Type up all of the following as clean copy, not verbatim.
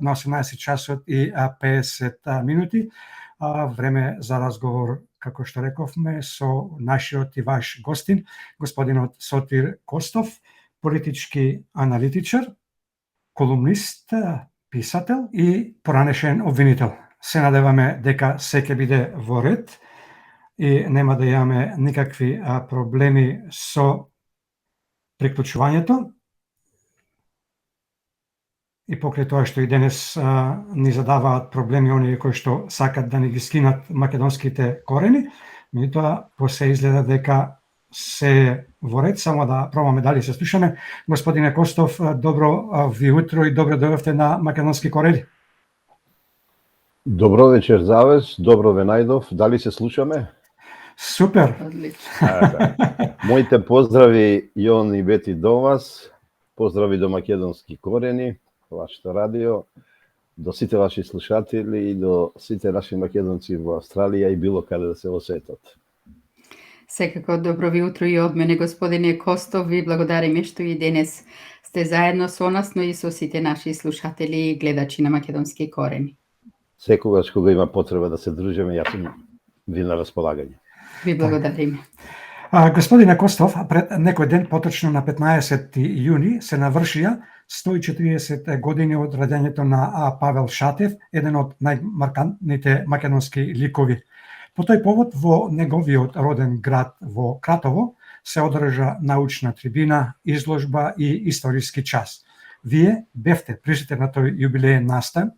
на 18 часот и 50 минути. Време за разговор, како што рековме, со нашиот и ваш гостин, господинот Сотир Костов, политички аналитичар, колумнист, писател и поранешен обвинител. Се надеваме дека се ќе биде во ред и нема да имаме никакви проблеми со приклучувањето. И покрај тоа што и денес ни задаваат проблеми оние кои што сакат да ни ги скинат македонските корени, меѓутоа после изгледа дека се во ред, само да пробаме дали се слушаме. Господине Костов, добро ви утро и добро дојдовте на Македонски корени. Добро вечер за вас, добро ве најдов, дали се слушаме? Супер! Моите поздрави, Јон и Бети, до вас, поздрави до Македонски корени, вашето радио, до сите ваши слушатели и до сите наши македонци во Австралија и било каде да се во светот. Секако добро ви утро и од мене, господине Костов, ви благодариме што и денес сте заедно со нас, но и со сите наши слушатели и гледачи на Македонски корени. Секогаш кога има потреба да се дружиме, јас сум ви на располагање. Ви благодариме. Господине Костов, пред некој ден, поточно на 15 јуни, се навршија 140 години од раѓањето на Павел Шатев, еден од најмаркантните македонски ликови. По тој повод во неговиот роден град во Кратово се одржа научна трибина, изложба и историски час. Вие бевте присутни на тој јубилеен настан.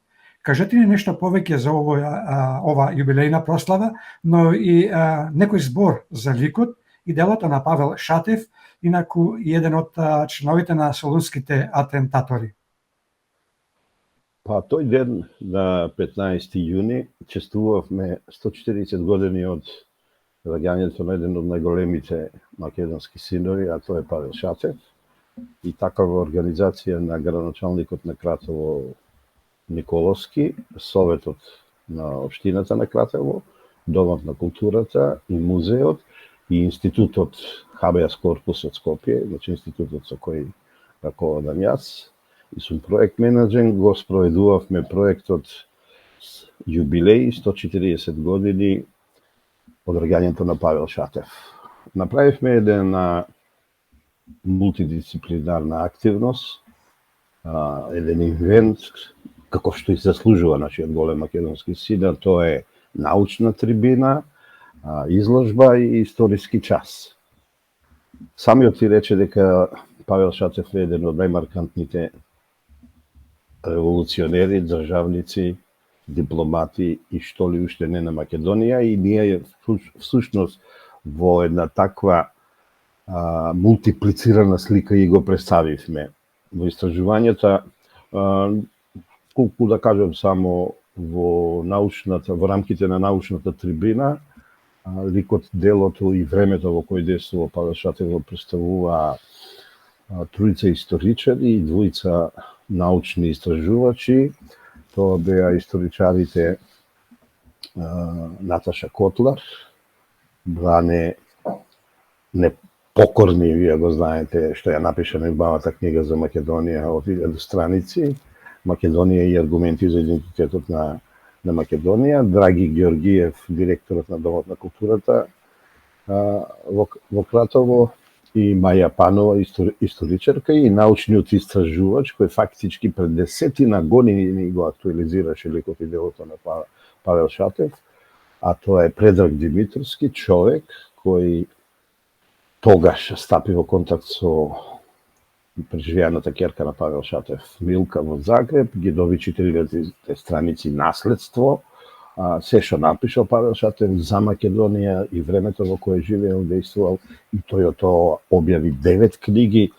Кажете ни нешто повеќе за ова јубилејна прослава, но и некој збор за ликот и делото на Павел Шатев, инаку еден од членовите на солунските атентатори. Па тој ден на 15 јуни честувавме 140 години од раѓањето на еден од најголемите македонски синови, а тоа е Павел Шатев. И такава организација на градоначалникот на Кратово Николовски, Советот на општината на Кратово, Домот на културата и музеот и институтот Habeas Corpus од Скопје, значи институтот со кој раководам јас, и сум проект менеджер, го спроведувавме проектот јубилеј 140 години од раѓањето на Павел Шатев. Направивме еден мултидисциплинарна активност, еден ивент, како што и заслужува нашиот голем македонски син, тоа е научна трибина, изложба и историски час. Самиот ти рече дека Павел Шатев е еден од најмаркантните револуционери, државници, дипломати и што ли уште не на Македонија, и ние всушност во една таква мултиплицирана слика и го представивме. Во истражувањата, колку да кажем само во рамките на научната трибина, ликот, делото и времето во кој действува Павел Шатев го представува тројца историчари и двојца научни истражувачи. Тоа беа историчарите Наташа Котлар, Бране Непокорни, вие го знаете, што ја напиша неубавата книга за Македонија од 1000 страници, Македонија и аргументи за идентитетот на Македонија, Драги Георгиев, директорот на Домот на културата во Кратово, и Маја Панова, историчарка и научниот истражувач, кој фактички пред 10 години го актуализираше ликот и делото на Павел Шатев, а тоа е Предраг Димитровски, човек кој тогаш стапи во контакт со преживеаната ќерка на Павел Шатев, Милка, во Загреб, ги доби 4000 страници наследство, се што напишал Павел Шатев за Македонија и времето во кое живеел, действувал, и тој од тоа објави 9 книги,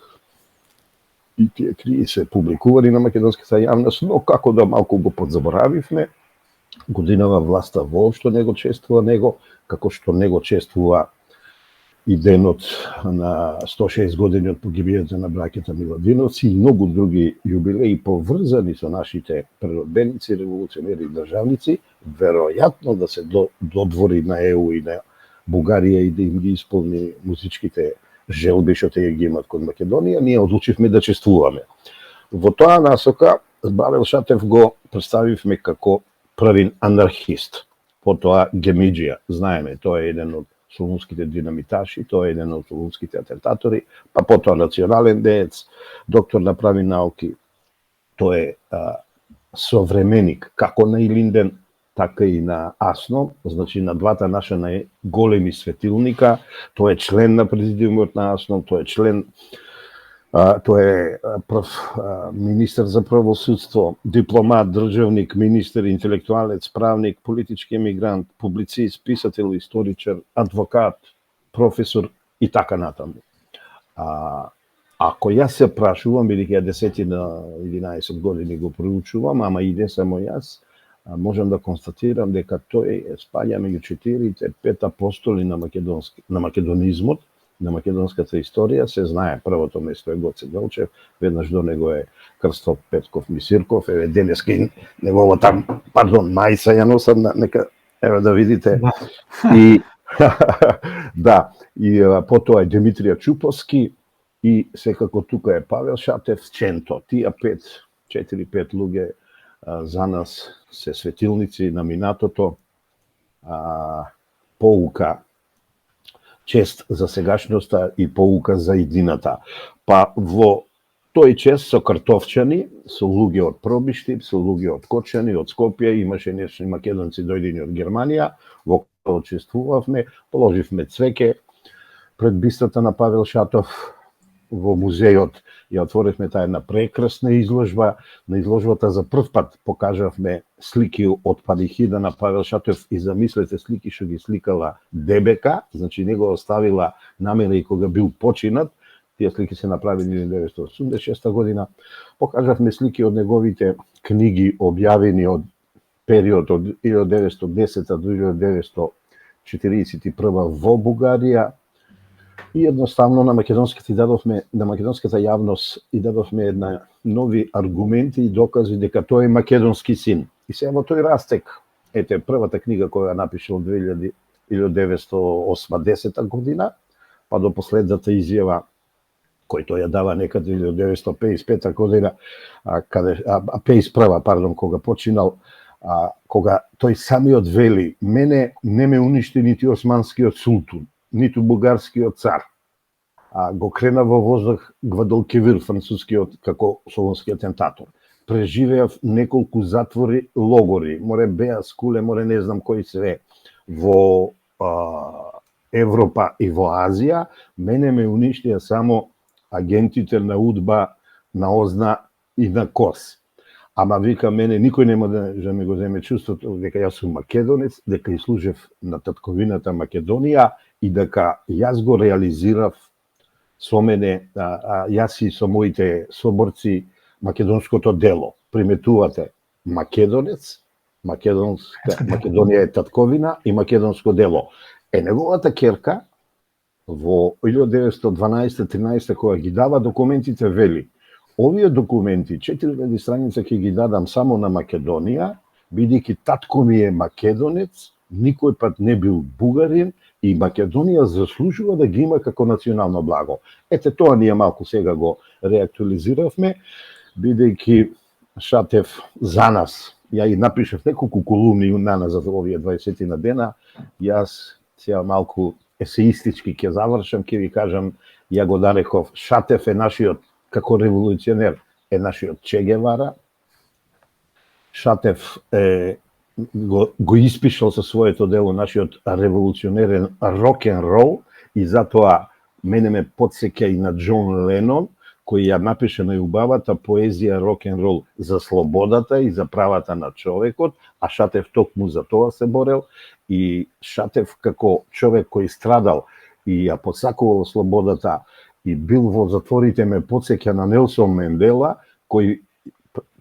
и тие книги се публикувани на македонската јавност, но како да малку го подзаборавивме, годинава власта воопшто не го чествува него, како што не го чествува и денот на 106 години од погибијата на браќата Миладиновци и многу други јубилеи поврзани со нашите преродбеници, револуционери и државници, веројатно да се додвори на ЕУ и на Бугарија и да им ги исполни музичките желби што те ги имат кон Македонија, ние одлучивме да чествуваме. Во тоа насока Павел Шатев го представивме како првин анархист. Потоа Гемиџија, знаеме, тој е еден од солунските динамиташи, тој е еден од солунските атентатори, па потоа национален деец, доктор на прави науки. Тој е современик како на Илинден, така и на Асно, значи на двата наша најголеми светилника. Тој е член на президиумот на Асно, тој е член, тој е министер за правосудство, дипломат, државник, министер, интелектуалец, правник, политички емигрант, публицист, писател, историчар, адвокат, професор и така натаму. Ако јас се прашувам, бидејќи ја 10 на 11 години го проучувам, ама и не само јас, можам да констатирам дека тој спаѓа меѓу 4-5 апостоли на македонизмот, на македонската историја. Се знае, првото место е Гоце Делчев, веднаш до него е Крсто Петков Мисирков, еве денеска и неговата, мајца ја носам, нека еве да видите. И да, и потоа е Димитрија Чуповски и секако тука е Павел Шатев, Ченто. Тие 4-5 луѓе за нас се светилници на минатото, поука, чест за сегашноста и поука за иднината. Па во тој чест со картовчани, со луѓе од Пробишти, со луѓе од Кочани, од Скопје, имаше нешни македонци дојдени од Германија, во кој учествувавме, положивме цвеќе пред бистата на Павел Шатов во музејот. Ја отворивме таа една прекрасна изложба. На изложбата за прв пат покажавме слики од панихида на Павел Шатов и замислете слики што ги сликала ДБК, значи него оставила намера и кога бил починат. Тие слики се направени 1986 година. Покажавме слики од неговите книги објавени од период од 1910 до 1941 во Бугарија. И едноставно на македонската јавност и дадовме една нови аргументи и докази дека тој е македонски син. И сега во тој растек, ете првата книга која напишал 1908-10 година, па до последната изјава кој тој ја дава некаде 1955 година, 51, пардон, кога починал, кога тој самиот вели: мене не ме уништи нити османскиот султун, ниту бугарскиот цар. Го крена во воздух Гвадалкевир, францускиот, како солунски атентатор. Преживеав неколку затвори, логори, море беа скуле, море не знам кои све, во Европа и во Азија. Мене ме уништија само агентите на УДБА, на ОЗНА и на КОС. Ама вика, мене никој нема да ми го земе чувството дека јас сум македонец, дека и служев на татковината Македонија и дека јас го реализирав со мене, јас и со моите соборци, македонското дело. Приметувате македонец, Македонија е татковина и македонско дело. Неговата ќерка во 1912-13 кога ги дава документите, вели: овие документи, 4000 страница ќе ги дадам само на Македонија, бидејќи татко ми е македонец, никој пат не бил бугарин и Македонија заслужува да ги има како национално благо. Ете тоа ние малку сега го реактуализиравме, бидејќи Шатев за нас, ја и напишав неколку колумни наназад за овие 20 на дена, јас сега малку есеистички ќе завршам, ќе ви кажам, ја го нареков: Шатев е нашиот, како револуционер, е нашиот Че Гевара. Шатев го испишал со своето дело нашиот револуционерен рок-н-рол и затоа мене ме потсеќа и на Џон Ленон, кој ја напише најубавата поезија рок-н-рол за слободата и за правата на човекот, а Шатев токму за тоа се борел. И Шатев како човек кој страдал и ја посакувал слободата и бил во затворите, ме потсеќа на Нелсон Мендела, кој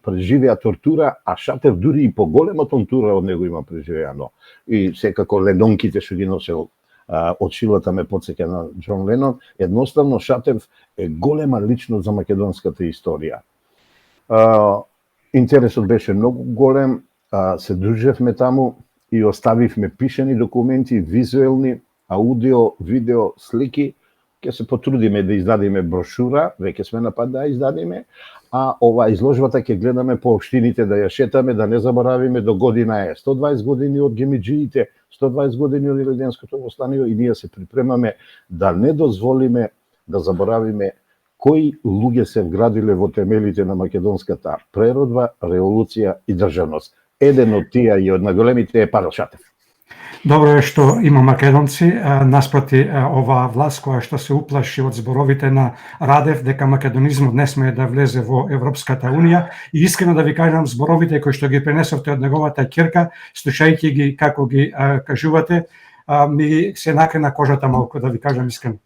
преживеа тортура, а Шатев дури и поголема тортура од него има преживеано. И секако ледонките што ги носел од шилата ме потсеќа на Џон Ленон. Едноставно Шатев е голема личност за македонската историја. Интересот беше многу голем, се дружевме таму и оставивме пишани документи, визуелни, аудио, видео, слики. Ќе се потрудиме да издадиме брошура, веќе сме на пат да издадиме, а ова изложбата ќе гледаме по општините да ја шетаме, да не заборавиме до година е 120 години од гемиџиите, 120 години од Иледенското востанието и ние се припремаме да не дозволиме да заборавиме кои луѓе се вградиле во темелите на македонската преродба, револуција и државност. Еден од тие и од најголемите е Павел Шатев. Добро е што има македонци наспроти оваа власт која што се уплаши од зборовите на Радев дека македонизмот не смее да влезе во Европската унија и искрено да ви кажам зборовите кои што ги пренесовте од неговата ќерка, слушајќи ги како ги кажувате, ми се накрена кожата малку, да ви кажам искрено.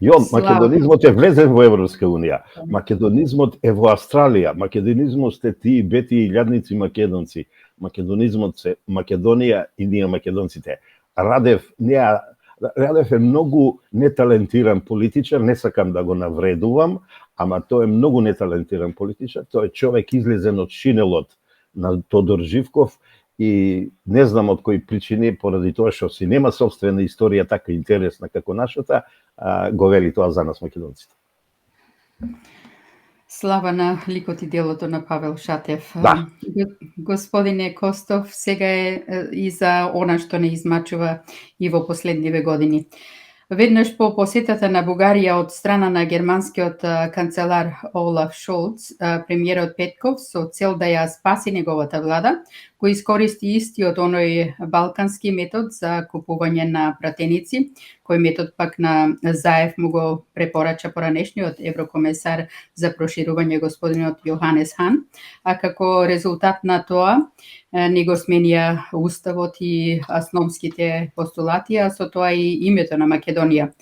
Јон, македонизмот е влезен во Европска унија. Македонизмот е во Австралија. Македонизмот сте тие бети и илјадници македонци. Македонизмот се Македонија и ние македонците. Радев е многу неталентиран политичар, не сакам да го навредувам, ама тој е многу неталентиран политичар. Тој е човек излезен од шинелот на Тодор Живков и не знам од кои причини, поради тоа што си нема собствена историја така интересна како нашата, го вели тоа за нас македонците. Слава на ликот и делото на Павел Шатев. Да. Господине Костов, сега е и за она што не измачува и во последниве години. Веднаш по посетата на Бугарија од страна на германскиот канцелар Олаф Шолц, премиерот Петков со цел да ја спаси неговата влада, кој искористи истиот оној балкански метод за купување на пратеници, кој метод пак на Заев му го препорача поранешниот еврокомесар за проширување господинот Јоханес Хан, а како резултат на тоа не го сменија уставот и основските постулати, а со тоа и името на Македонија.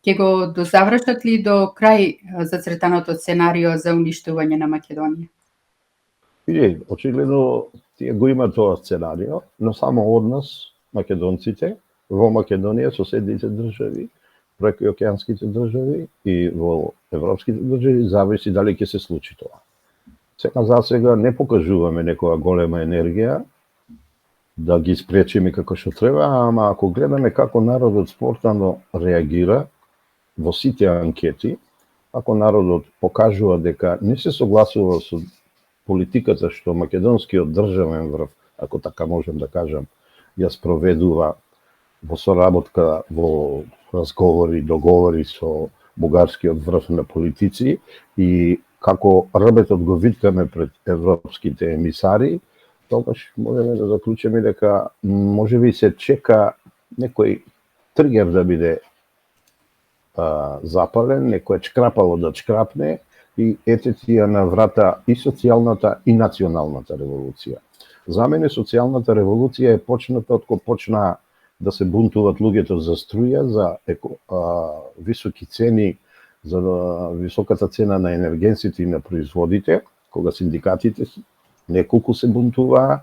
Ке го дозавршат ли до крај зацртаното сценарио за уништување на Македонија? Види, очигледно тие го има тоа сценарио, но само од нас, македонците, во Македонија, соседните држави, прекуокеанските држави и во европските држави, зависи дали ќе се случи тоа. За сега не покажуваме некоја голема енергија да ги спречиме како што треба, ама ако гледаме како народот спонтано реагира во сите анкети, ако народот покажува дека не се согласува со политиката што македонскиот државен врв, ако така можем да кажам, ја спроведува во соработка, во разговори, договори со бугарскиот врв на политици и како рбетот го виткаме пред европските емисари, тогаш можеме да заклучиме дека можеби се чека некој тригер да биде запален, некој чкрапало да чкрапне и ете тие на врата и социјалната и националната револуција. За мене социјалната револуција е почната од кога почна да се бунтуват луѓето за струја, за високи цени, за високата цена на енергенсите и на производите, кога синдикатите неколку се бунтуваа,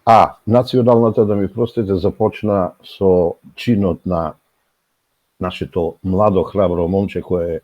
а националната, да ми простите, започна со чинот на нашето младо храбро момче кое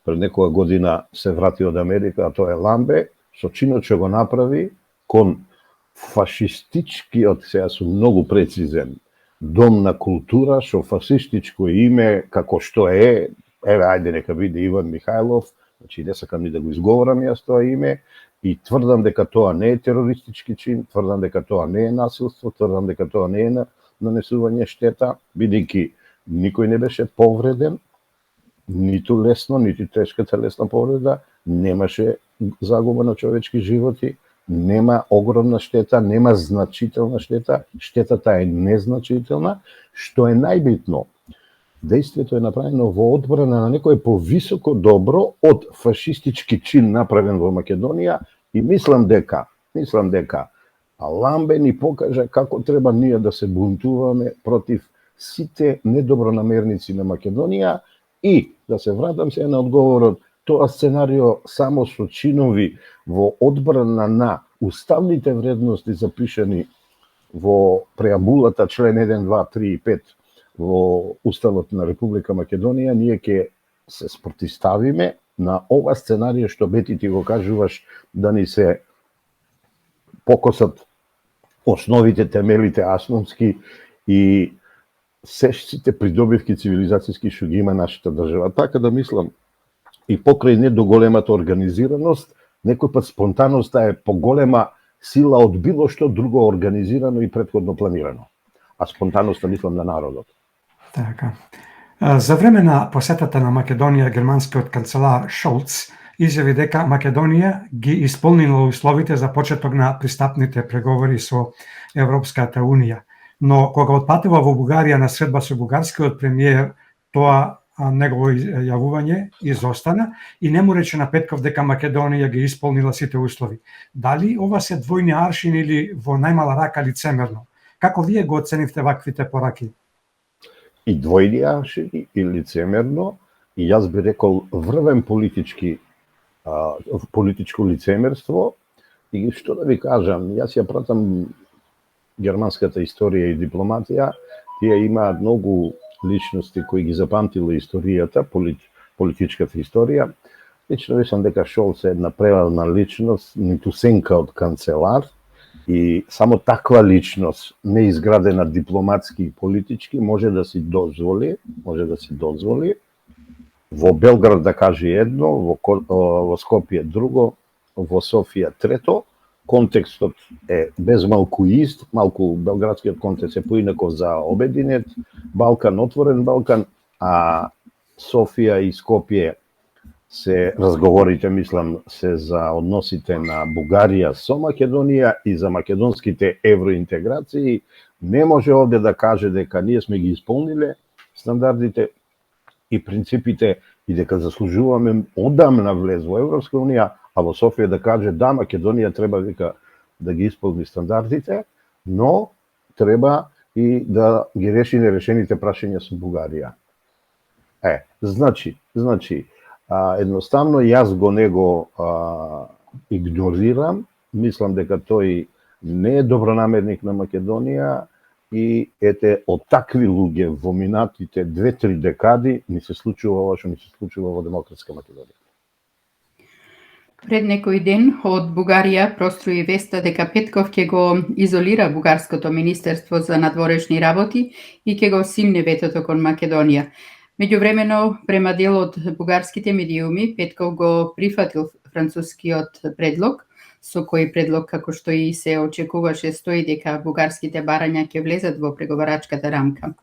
пред некоја година се врати од Америка, а тоа е Ламбе, со чинот што го направи кон фашистичкиот, сега сум многу прецизен, дом на култура, со фашистичко име, како што е, еве, ајде нека биде Иван Михајлов, значи не сакам ни да го изговорам јас тоа име, и тврдам дека тоа не е терористички чин, тврдам дека тоа не е насилство, тврдам дека тоа не е нанесување штета, бидејќи никој не беше повреден, ниту лесно, ниту тешка телесна повреда, немаше загуба на човечки животи, нема огромна штета, нема значителна штета, штетата е незначителна, што е најбитно. Действието е направено во одбрана на некое повисоко добро од фашистички чин направен во Македонија и мислам дека Ламбе ни покажа како треба ние да се бунтуваме против сите недобронамерници на Македонија и да се вратам сега на одговорот, тоа сценарио само со чинови во одбрана на уставните вредности запишани во преамбулата член 1, 2, 3 и 5 во Уставот на Република Македонија, ние ќе се спротивставиме на ова сценарио што бети ти го кажуваш да ни се покосат основите, темелите асновски и сите придобивки цивилизацијски што ги има нашата држава. Така да мислам и покрај недоголемата организираност, некој пат спонтанноста е поголема сила од било што друго организирано и претходно планирано. А спонтанноста мислам на народот. Така. За време на посетата на Македонија, германскиот канцелар Шолц изјави дека Македонија ги исполнила условите за почеток на пристапните преговори со Европската Унија. Но кога отпатува во Бугарија на средба со бугарскиот премиер, тоа негово јавување изостана и не му рече на Петков дека Македонија ги исполнила сите услови. Дали ова се двојни аршини или во најмала рака лицемерно? Како вие го оценивте ваквите пораки? И двојни аршини и лицемерно, и јас би рекол врвен политичко лицемерство, и што да ви кажам, јас ја пратам германската историја и дипломатија, тие имаат многу личности кои ги запамтила историјата, политичката историја. Лично мислам дека Шолц е една превална личност, ниту сенка од канцелар, и само таква личност, неизградена дипломатски и политички, може да си дозволи во Белград да каже едно, во Скопје друго, во Софија трето. Контекстот е без малку ист, малку белградскиот контекст е поинаков за обединет Балкан, отворен Балкан, а Софија и Скопје се разговорите, мислам, се за односите на Бугарија со Македонија и за македонските евроинтеграции. Не може овде да каже дека ние сме ги исполниле стандардите и принципите и дека заслужуваме одамна влез во Европска унија, а во Софија да каже да, Македонија треба вика да ги исполни стандардите, но треба и да ги реши нерешените прашања со Бугарија. Значи, едноставно јас не го игнорирам, мислам дека тој не е добронамерник на Македонија и од такви луѓе во минатите 2-3 декади ни се случува ова што ни се случува во демократска Македонија. Пред некој ден од Бугарија проструи веста дека Петков ќе го изолира бугарското Министерство за надворешни работи и ќе го симне ветото кон Македонија. Меѓувремено, према дел од бугарските медиуми, Петков го прифатил францускиот предлог, со кој предлог, како што и се очекуваше, стои дека бугарските барања ќе влезат во преговарачката рамка.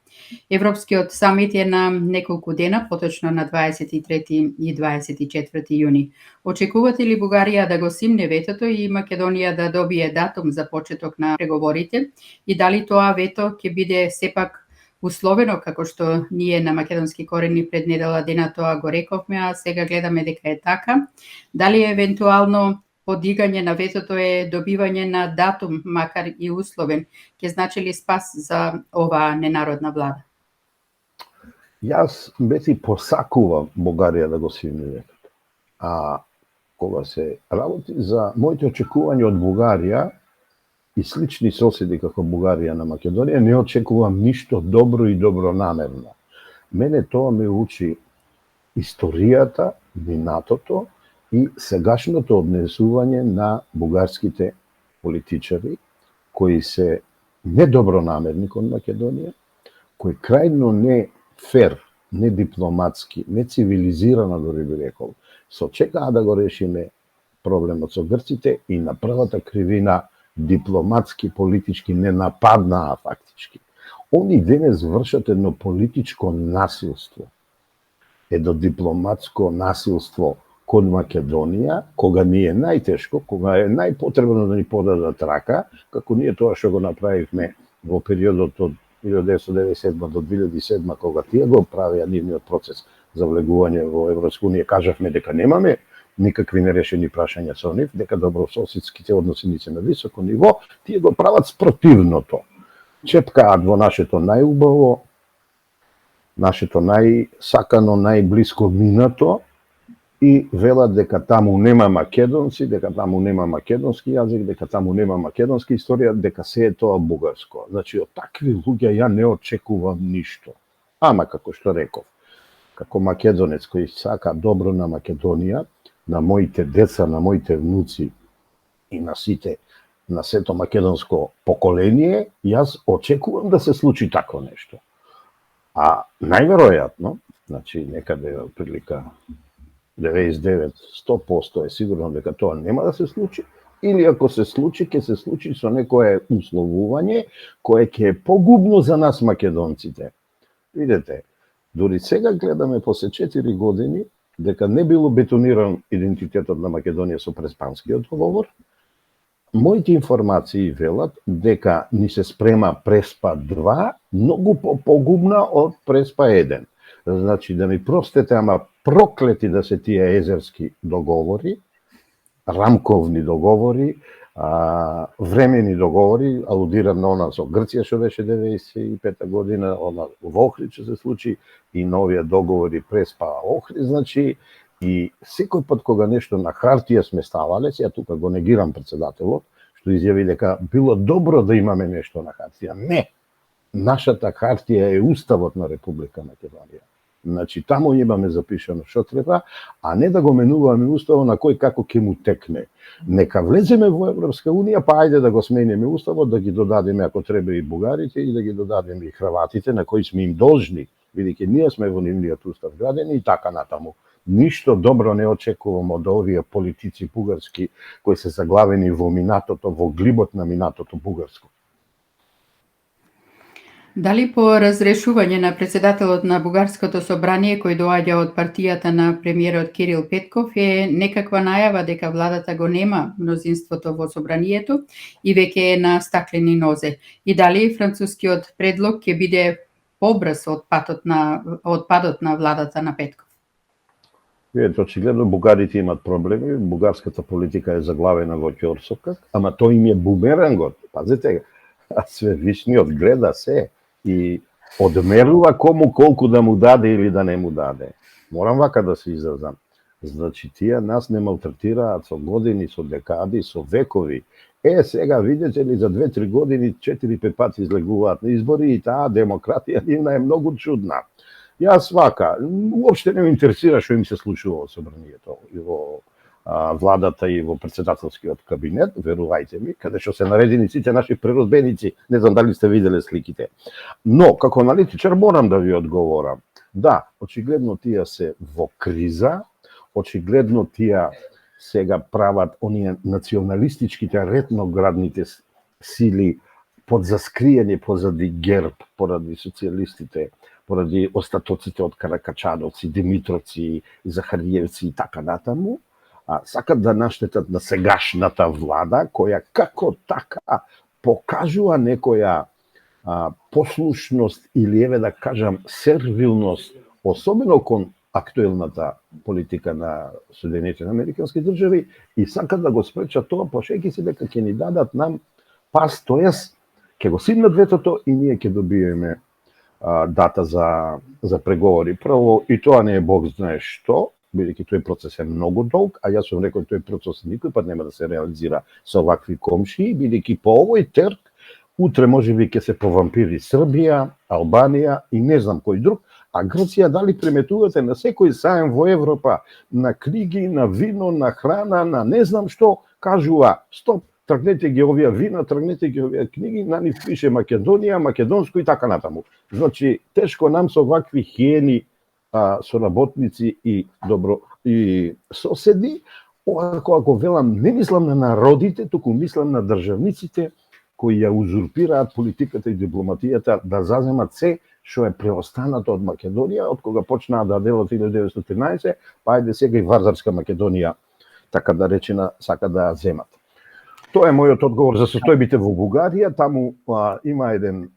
Европскиот самит е на неколку дена, поточно на 23 и 24 јуни. Очекувате ли Бугарија да го симне ветото и Македонија да добие датум за почеток на преговорите? И дали тоа вето ќе биде сепак условено, како што ние на македонски корени пред недела дена тоа го рековме, а сега гледаме дека е така? Дали евентуално подигање на ветото е добивање на датум, макар и условен, ќе значи ли спас за оваа ненародна влада? Јас бети посакувам Бугарија да го симне ветото. А кога се работи за моите очекувања од Бугарија и слични соседи како Бугарија на Македонија, не очекувам ништо добро и добронамерно. Мене тоа ме учи историјата, минатото и сегашното однесување на бугарските политичари, кои се недобронамерни кон Македонија, кои крајно не фер, не дипломатски, не цивилизирано, дори би рекол, се очекаа да го решиме проблемот со грците и на првата кривина дипломатски, политички не нападнаа фактички. Они денес вршат едно политичко насилство, едно дипломатско насилство кон Македонија, кога ни е најтешко, кога е најпотребно да ни подадат рака, како ние тоа што го направивме во периодот од 1997 до 2007, кога тие го правеа нивниот процес за влегување во Европска унија, кажавме дека немаме никакви нерешени прашања со нив, дека добрососедските односи ни се на високо ниво, тие го прават спротивното. Чепкаат во нашето најубаво, нашето најсакано, најблиско минато и велат дека таму нема македонци, дека таму нема македонски јазик, дека таму нема македонска историја, дека се е тоа бугарско. Значи, од такви луѓе ја не очекувам ништо. Ама, како што реков, како македонец кој сака добро на Македонија, на моите деца, на моите внуци и на сите, на сето македонско поколение, јас очекувам да се случи такво нешто. А најверојатно, значи некаде прилика 99-100% е сигурно дека тоа нема да се случи, или ако се случи, ќе се случи со некое условување кое ќе е погубно за нас македонците. Видете, дори сега гледаме после 4 години дека не било бетониран идентитетот на Македонија со Преспанскиот договор. Моите информации велат дека ни се спрема Преспа 2 многу погубна од Преспа 1. Значи, да ми простете, ама проклети да се тие езерски договори, рамковни договори, времени договори, алудирам на она со Грција што беше 95 година, она во Охрид што се случи и новија договори Преспа Охрид, значи и секој пат кога нешто на хартија сме ставале, ја тука го негирам председателот, што изјави дека било добро да имаме нешто на хартија. Не! Нашата хартија е уставот на Република Македонија. Значи, таму имаме запишано што треба, а не да го менуваме уставот на кој како ќе му текне. Нека влеземе во Европска Унија, па ајде да го смениме уставот, да ги додадеме ако треба и бугарите и да ги додадеме и хрватите на кои сме им должни, бидејќи ние сме во нивниот устав градени и така натаму. Ништо добро не очекувам од овие политици бугарски кои се заглавени во минатото, во глибот на минатото бугарско. Дали по разрешување на председателот на Бугарското собрание кој доаѓа од партијата на премиерот Кирил Петков е некаква најава дека владата го нема мнозинството во собранието и веќе е на стаклени нозе? И дали францускиот предлог ќе биде побрз од падот на владата на Петков? Видете, очигледно бугарите имат проблеми, бугарската политика е заглавена во ќорсокак, ама тој им е бумерангот. Пазете, свевишниот гледа се и одмерува кому колку да му даде или да не му даде. Морам вака да се изразам. Значи, тие нас не малтретираат со години, со декади, со векови. Сега видите ли, за 2-3 години 4-5 пати излегуваат на избори и таа демократија нивна е многу чудна. Јас вака, уопште не ме интересира што им се случува во собранието и во владата и во председателскиот кабинет, верувајте ми, каде што се наредени сите наши преродбеници, не знам дали сте виделе сликите. Но, како аналитичар морам да ви одговорам. Да, очигледно тие се во криза, очигледно тие сега прават оние националистичките ретноградните сили под заскриење позади ГЕРБ, поради социјалистите, поради остатоците од Каракачановци, Димитровци, Захариевци и така натаму, сакат да наштетат на сегашната влада, која како така покажува некоја послушност или еве да кажам сервилност, особено кон актуелната политика на Соединетите Американски држави и сакат да го спречат тоа, пошејќи се дека ќе ни дадат нам пас, тоест ќе го симнат ветото и ние ќе добиеме дата за преговори. Прво, и тоа не е Бог знае што, бидејќи тој процес е многу долг, а јас сум рекол тој процес никој пат нема да се реализира со вакви комшии, бидејќи по овој трг утре можеби ќе се повампири Србија, Албанија и не знам кој друг, а Грција дали приметувате на секој саем во Европа, на книги, на вино, на храна, на не знам што, кажува, стоп, тргнете ги овие вина, тргнете ги овие книги, на нив пише Македонија, македонско и така натаму. Значи, тешко нам со вакви хиени соработници и соседи, ако велам, не мислам на народите, туку мислам на државниците кои ја узурпираат политиката и дипломатијата да заземат се што е преостанато од Македонија, од кога почнаа да делат 1913, па ајде сега и Вардарска Македонија, така да речена, сака да земат. Тоа е мојот одговор за состојбите во Бугарија. Таму има еден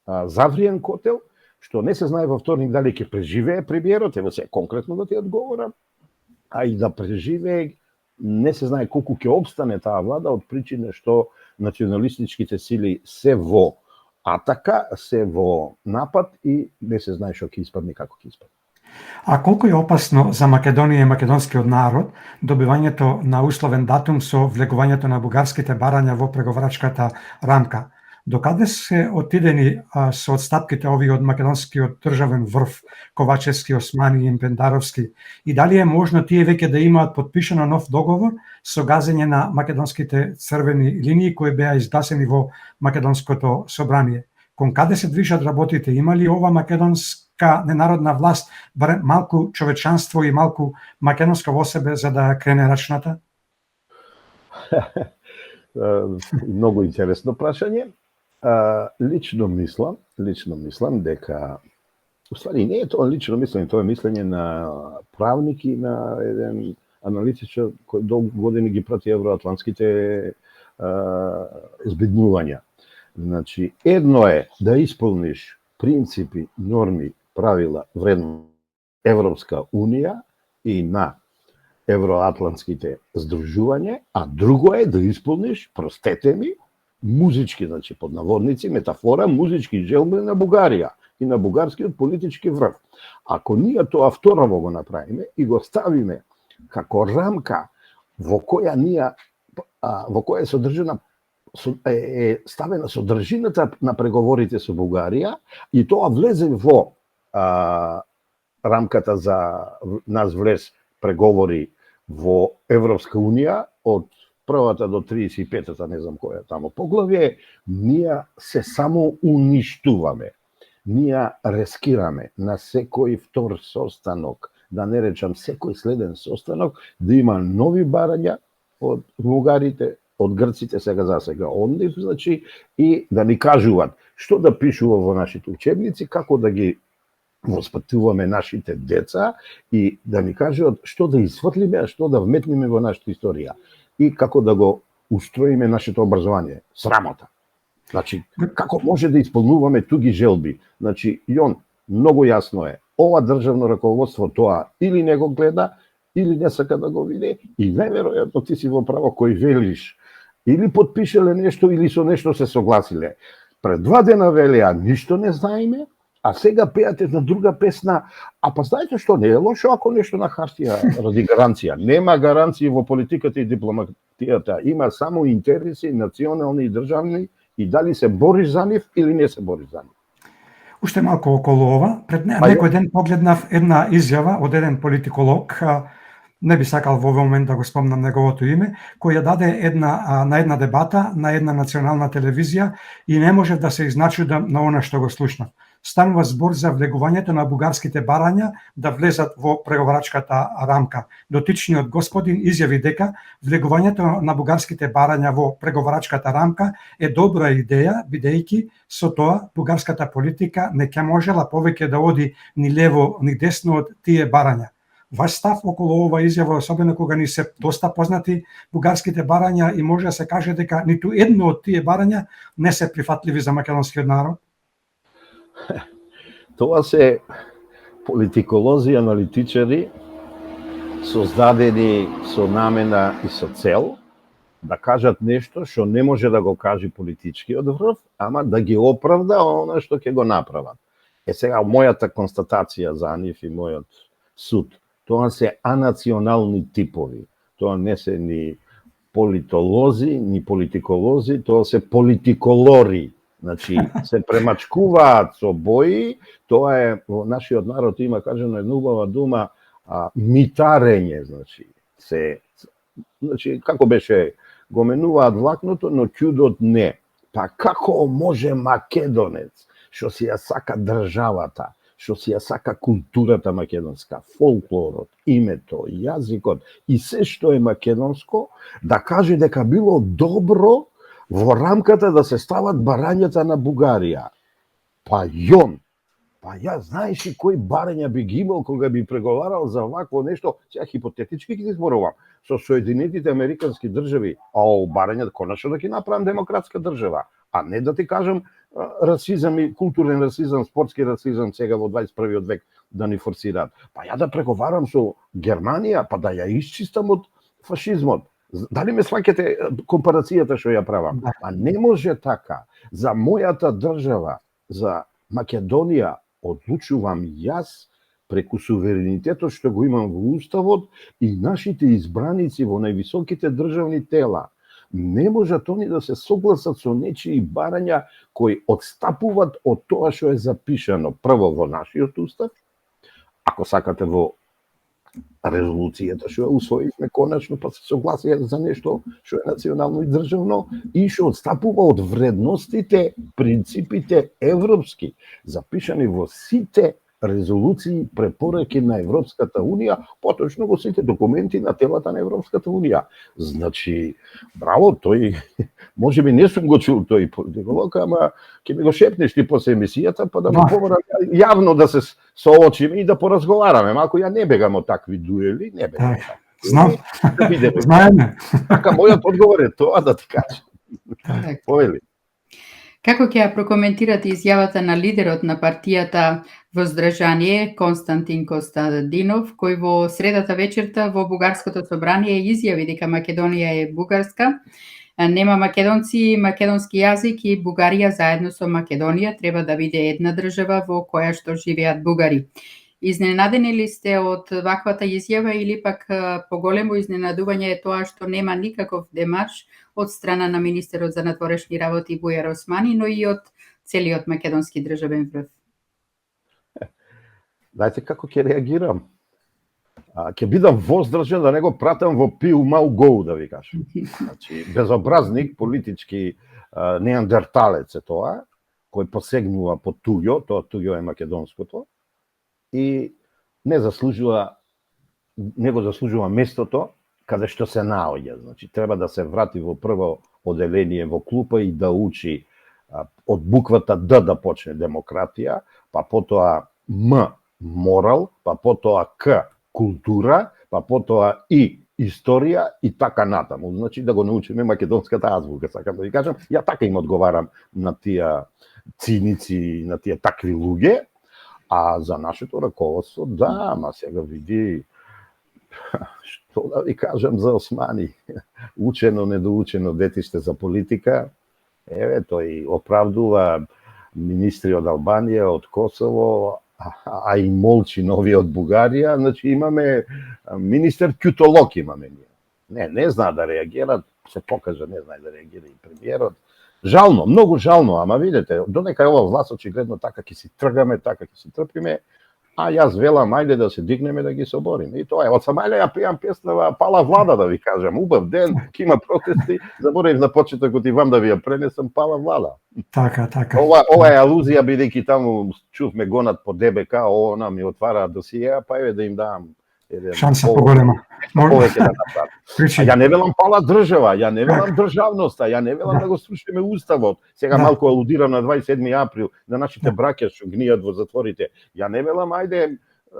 завриен котел, што не се знае во вторник дали ќе преживее премиерот, ево се конкретно да ти одговорам, а и да преживее, не се знае колку ќе обстане таа влада од причина што националистичките сили се во атака, се во напад и не се знае што ќе испадне, како ќе испадне. А колку е опасно за Македонија и македонскиот народ добивањето на условен датум со влегувањето на бугарските барања во преговарачката рамка? Докаде се отидени со отстапките ови од македонскиот државен врв, Ковачевски, Османи и Импендаровски? И дали е можно тие веќе да имаат подпишано нов договор со газење на македонските црвени линии кои беа изгласени во македонското собрание? Кон каде се движат работите? Има ли ова македонски македонска ненародна власт барем малку човечанство и малку македонско во себе за да крене рачната? Многу интересно прашање. Лично мислам дека уствари не е тоа лично мислење, тоа е мислење на правник и на еден аналитичар кој долго години ги прати евроатлантските збиднувања. Значи, едно е да исполниш принципи, норми, правила, вредности Европска унија и на евроатлантските здружувања, а друго е да исполниш, простете ми, музички, значи под наводници, метафора, музички желби на Бугарија и на бугарскиот политички врв. Ако ние тоа второво го направиме и го ставиме како рамка во која е содржина е ставена содржината на преговорите со Бугарија и тоа влезе во рамката за нас влез преговори во Европска унија од првата до 35-та, не знам која тамо поглавје, ние се само уништуваме. Ние рескираме на секој втор состанок, да не речам секој следен состанок, да има нови барања од бугарите, од грците сега за сега, од нив, значи, и да ни кажуваат што да пишува во нашите учебници, како да ги воспитуваме нашите деца и да ни кажуваат што да изсветлиме, а што да вметнеме во нашата историја и како да го устроиме нашето образование. Срамота. Значи, како може да исполнуваме туги желби? Значи, Јон, многу јасно е, ова државно раководство тоа или не го гледа, или не сака да го види, и најверојатно ти си во право кој велиш, или подпишеле нешто, или со нешто се согласиле. Пред 2 дена велеа, ништо не знаеме, а сега пеате на друга песна, а па знаете што, не е лошо ако нешто на хартија ради гаранција. Нема гаранции во политиката и дипломатијата, има само интереси национални и државни, и дали се бориш за нив или не се бориш за нив. Уште малку околу ова, пред некој ден погледнав една изјава од еден политиколог, не би сакал во овој момент да го спомнам неговото име, кој ја даде на една дебата на една национална телевизија и не можев да се изначудам на она што го слушнав. Станува збор за влегувањето на бугарските барања да влезат во преговарачката рамка. Дотичниот господин изјави дека влегувањето на бугарските барања во преговарачката рамка е добра идеја, бидејќи со тоа бугарската политика не ќе можела повеќе да оди ни лево ни десно од тие барања. Ваш став околу ова изјава, особено кога ни се доста познати бугарските барања и може да се каже дека ниту едно од тие барања не се прифатливи за македонскиот народ? Тоа се политиколози и аналитичари создадени со намена и со цел да кажат нешто што не може да го каже политичкиот врв, ама да ги оправда она што ќе го направат. Сега мојата констатација за нив и мојот суд, тоа се анационални типови. Тоа не се ни политолози, ни политиколози, тоа се политиколори. Значи, се премачкуваат со бои, тоа е, во нашиот народ има кажено една убава дума, митарење, значи, како беше, го менуваат влакното, но ќудот не. Па како може македонец, што си ја сака државата, што си ја сака културата македонска, фолклорот, името, јазикот и се што е македонско, да каже дека било добро во рамката да се стават барањата на Бугарија. Па Јон, па ја знаеш и кој барања би ги имал кога би преговарал за вакво нешто, сега хипотетички ги зборувам, со Соединетите Американски држави, а барања конечно да ги направам демократска држава, а не да ти кажам расизам и културен расизам, спортски расизам сега во 21 век да ни форсираат. Па ја да преговарам со Германија, па да ја исчистам од фашизмот. Дали ме сваќате компарацијата што ја правам? А не може така. За мојата држава, за Македонија, одлучувам јас преку суверенитетот што го имам во Уставот и нашите избраници во највисоките државни тела. Не можат они да се согласат со нечии барања кои одстапуваат од тоа што е запишано прво во нашиот устав, ако сакате во резолуцијата што ја усвоивме конечно, па се согласија за нешто што е национално и државно и што одстапува од вредностите, принципите европски, запишани во сите резолуции, препораки на Европската Унија, поточно во сите документи на телата на Европската Унија. Значи, браво, тој, може би не сум го чул тој политиколог, ама ќе ми го шепнеш ти после емисијата, па да му поморам јавно да се соочиме и да поразговараме. Ако ја не бегам од такви дуели, не бегам. Знам. Да видиме. Знаеме. Така, мојот одговор е тоа да ти кажам. Повели. Како ќе ја прокоментирате изјавата на лидерот на партијата Воздржание Константин Костадинов, кој во средата вечерта во Бугарското собрание изјави дека Македонија е бугарска, нема македонци и македонски јазик и Бугарија заедно со Македонија треба да биде една држава во која што живеат бугари. Изненадени ли сте од ваквата изјава или пак поголемо изненадување е тоа што нема никаков демарш од страна на министерот за надворешни работи Бујар Османи, но и од целиот македонски државен врв? Знаете како ќе реагирам? Ќе бидам воздржан да не го пратам во пил мал гол, да ви кажам. Значи, безобразник, политички неандерталец е тоа, кој посегнува по туѓо, тоа туѓо е македонското, и не го заслужува местото каде што се наоѓа. Значи, треба да се врати во прво оделение во клупа и да учи од буквата Д да почне демократија, па потоа М морал, па потоа К култура, па потоа И историја и така натаму. Значи да го научиме македонската азбука, сакам да ви кажам. Ја така им одговарам на тие циници, на тие такви луѓе. А за нашето раководство, да, ама сега види, што да ви кажам за Османи, учено, недоучено детиште за политика, еве, тој оправдува министри од Албанија, од Косово, а и молчи нови од Бугарија, значи имаме министер кютолог имаме ние. Не знае да реагира, се покажа, не знае да реагира и премиерот. Жално, многу жално, ама видите, донека е ова власт очигледно така ќе си тргаме, така ќе си трпиме, а јас велам, ајде да се дигнеме да ги собориме. И тоа е, од самајле ја пеам песнава Пала влада, да ви кажам, убав ден, ќе има протести, заборев на почетокот и вам да ви ја пренесам Пала влада. Така. Ова е алузија, бидејќи таму чувме гонат по ДБК, она ми отвара досиеа, па еве да им дам шанса поголема. Повеќе да направат. Ја не велам пала држава, ја не велам државноста, ја не велам да го срушиме уставот. Сега малку алудирам на 27 април, на нашите браќа што гнијат во затворите. Ја не велам ајде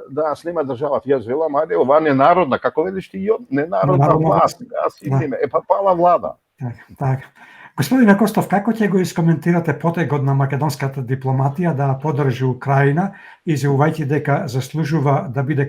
да снема државата, јас велам ајде ова ненародна, како велиш ти јо, ненародна власт, па пала влада. Така. Господине Костов, како ќе го искоментирате потегот на македонската дипломатија да поддржи Украина, изјавувајќи дека заслужува да биде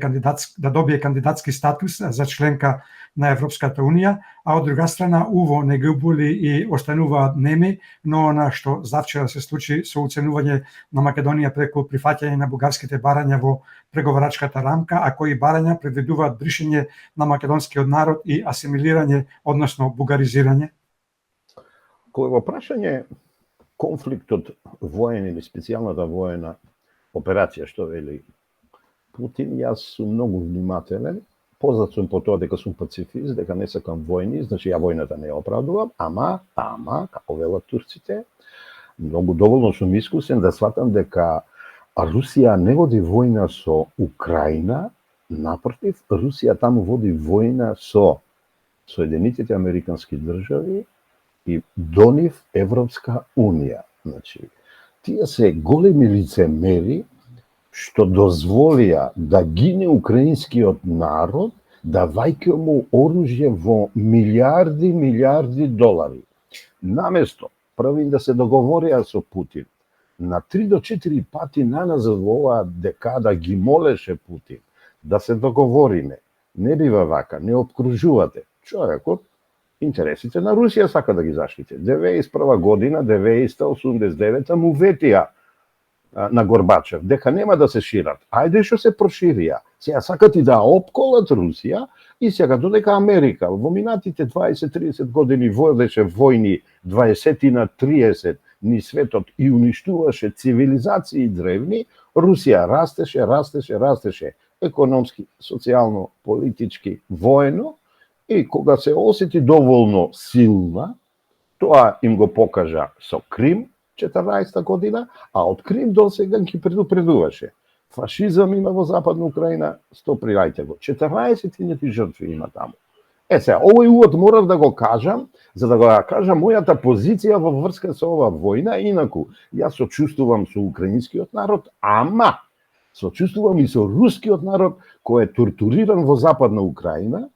да добие кандидатски статус за членка на Европската Унија, а од друга страна УВО не ги уболи и остануваат неми, но она што завчера се случи со уценување на Македонија преку прифаќање на бугарските барања во преговарачката рамка, а кои барања предвидуваат бришење на македонскиот народ и асимилирање, односно бугаризирање? Кога во прашање конфликтот воен или специјалната воена операција, што вели Путин, јас сум многу внимателен, познат сум по тоа дека сум пацифист, дека не сакам војни, значи ја војната не ја оправдувам, ама, како велат турците, многу доволно сум искусен да сватам дека Русија не води војна со Украина, напротив, Русија таму води војна со Соединетите Американски држави и до нив Европска Унија. Значи, тие се големи лицемери што дозволија да гине украинскиот народ, давајќи му оружје во милиарди долари. Наместо први да се договорија со Путин, на 3 до 4 пати наназад во оваа декада ги молеше Путин да се договориме. Не бива вака, не обкружувате. Човекот интересите на Русија сака да ги заштити. 91 година, 1989 му ветија на Горбачев дека нема да се шират. Ајде што се проширија. Сега сакат и да опколат Русија и сега додека Америка во минатите 20-30 години водеше војни 20 на 30 ни светот и уништуваше цивилизации древни, Русија растеше економски, социјално, политички, воено. И кога се осети доволно силна, тоа им го покажа со Крим 14 година, а од Крим до сега ги предупредуваше. Фашизам има во Западна Украина, стопирајте го. 14.000 жртви има таму. Сега, овој увод морав да го кажам, за да го кажам мојата позиција во врска со ова војна, инаку јас сочувствувам со украинскиот народ, ама сочувствувам и со рускиот народ кој е тортуриран во Западна Украина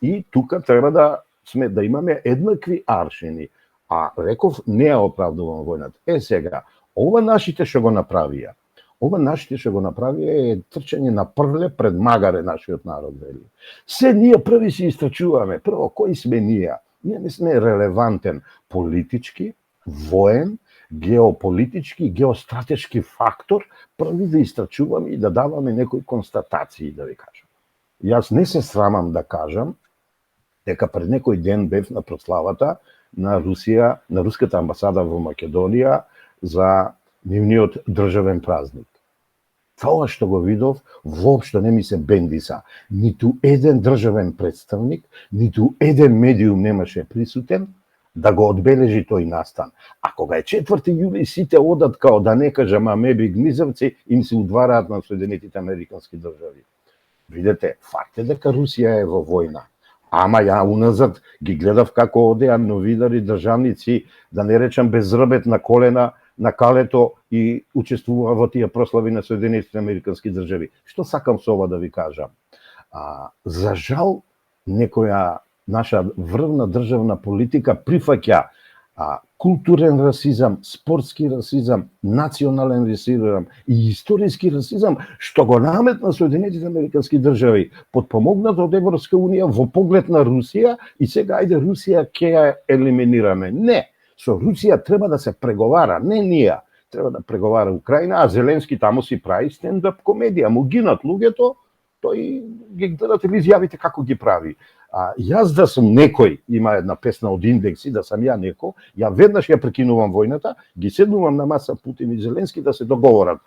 и тука треба да имаме еднакви аршини. А реков, не ја оправдувам војната. Сега, ова нашите што го направија е трчање на прле пред магаре нашиот народ, вели. Се ние први се истрачуваме. Прво, кои сме ние? Ние не сме релевантен политички, воен, геополитички, геостратешки фактор, први да истрачуваме и да даваме некои констатации, да ви кажам. Јас не се срамам да кажам дека пред некој ден бев на прославата на Русија, на руската амбасада во Македонија за нивниот државен празник. Тоа што го видов, воопшто не ми се бендиса. Ниту еден државен представник, ниту еден медиум немаше присутен да го одбележи тој настан. А кога е 4 јули, сите одат као да не кажам амеби гмизавци, им се удвараат на Соединетите Американски држави. Видете, факт е дека Русија е во војна. Ама ја уназад ги гледав како одеа новинари, државници, да не речам безрбет на колена, на калето и учествува во тие прослави на Соединетите Американски држави. Што сакам со ова да ви кажам? За жал, некоја наша врвна државна политика прифаќа културен расизам, спортски расизам, национален расизам и историски расизам, што го наметна Соединетите Американски држави, подпомогнат од Европска унија во поглед на Русија и сега ајде Русија ќе ја елиминираме. Не, со Русија треба да се преговара, не ние. Треба да преговара Украина, а Зеленски таму си прави стендап комедија. Му гинат луѓето, тој ги гледат или изјавите како ги прави. Јас да сум некој, има една песна од Индекси, да сам ја некој, ја веднаш ја прекинувам војната, ги седнувам на маса Путин и Зеленски да се договорат.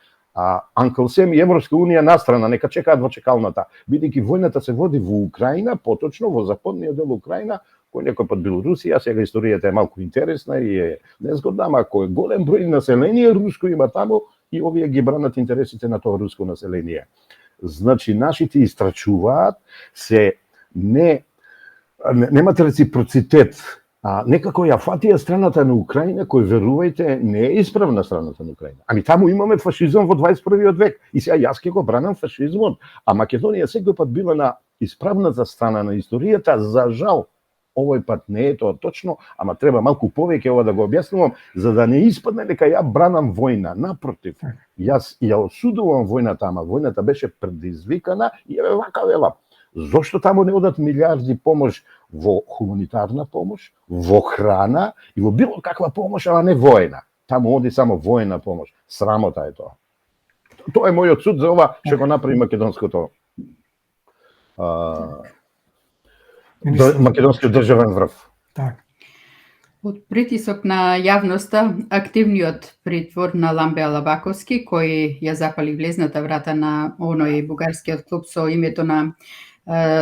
Анкл Сем и Европска унија настрана, нека чекаат во чекалната, бидејќи војната се води во Украина, поточно во западниот дел Украина, кој некој пат Белорусија, сега историјата е малку интересна и е незгодна, ама кој голем број население руско има таму и овие ги бранат интересите на тоа руско население. Значи, нашите истрачуваат, се немате реципроцитет. Некако ја фатија страната на Украина, кој, верувајте, не е исправна страната на Украина. Ами таму имаме фашизам во 21. век. И сега јас ќе го бранам фашизмот. А Македонија секој пат била на исправната страна на историјата. За жал, овој пат не е тоа точно, ама треба малку повеќе ова да го објаснувам, за да не испадне дека ја бранам војна. Напротив, јас ја осудувам војната, ама војната беше предизвикана и еве вака велам. Зошто таму не одат милиарди помош во хуманитарна помош, во храна и во било каква помош, ама не војна. Таму оди само војна помош. Срамота е тоа. Тоа е мојот суд за ова што го направи македонското македонскиот државен врв. Так. Од притисок на јавноста, активниот притвор на Ламбе Алабаковски, кој ја запали влезната врата на оној бугарскиот клуб со името на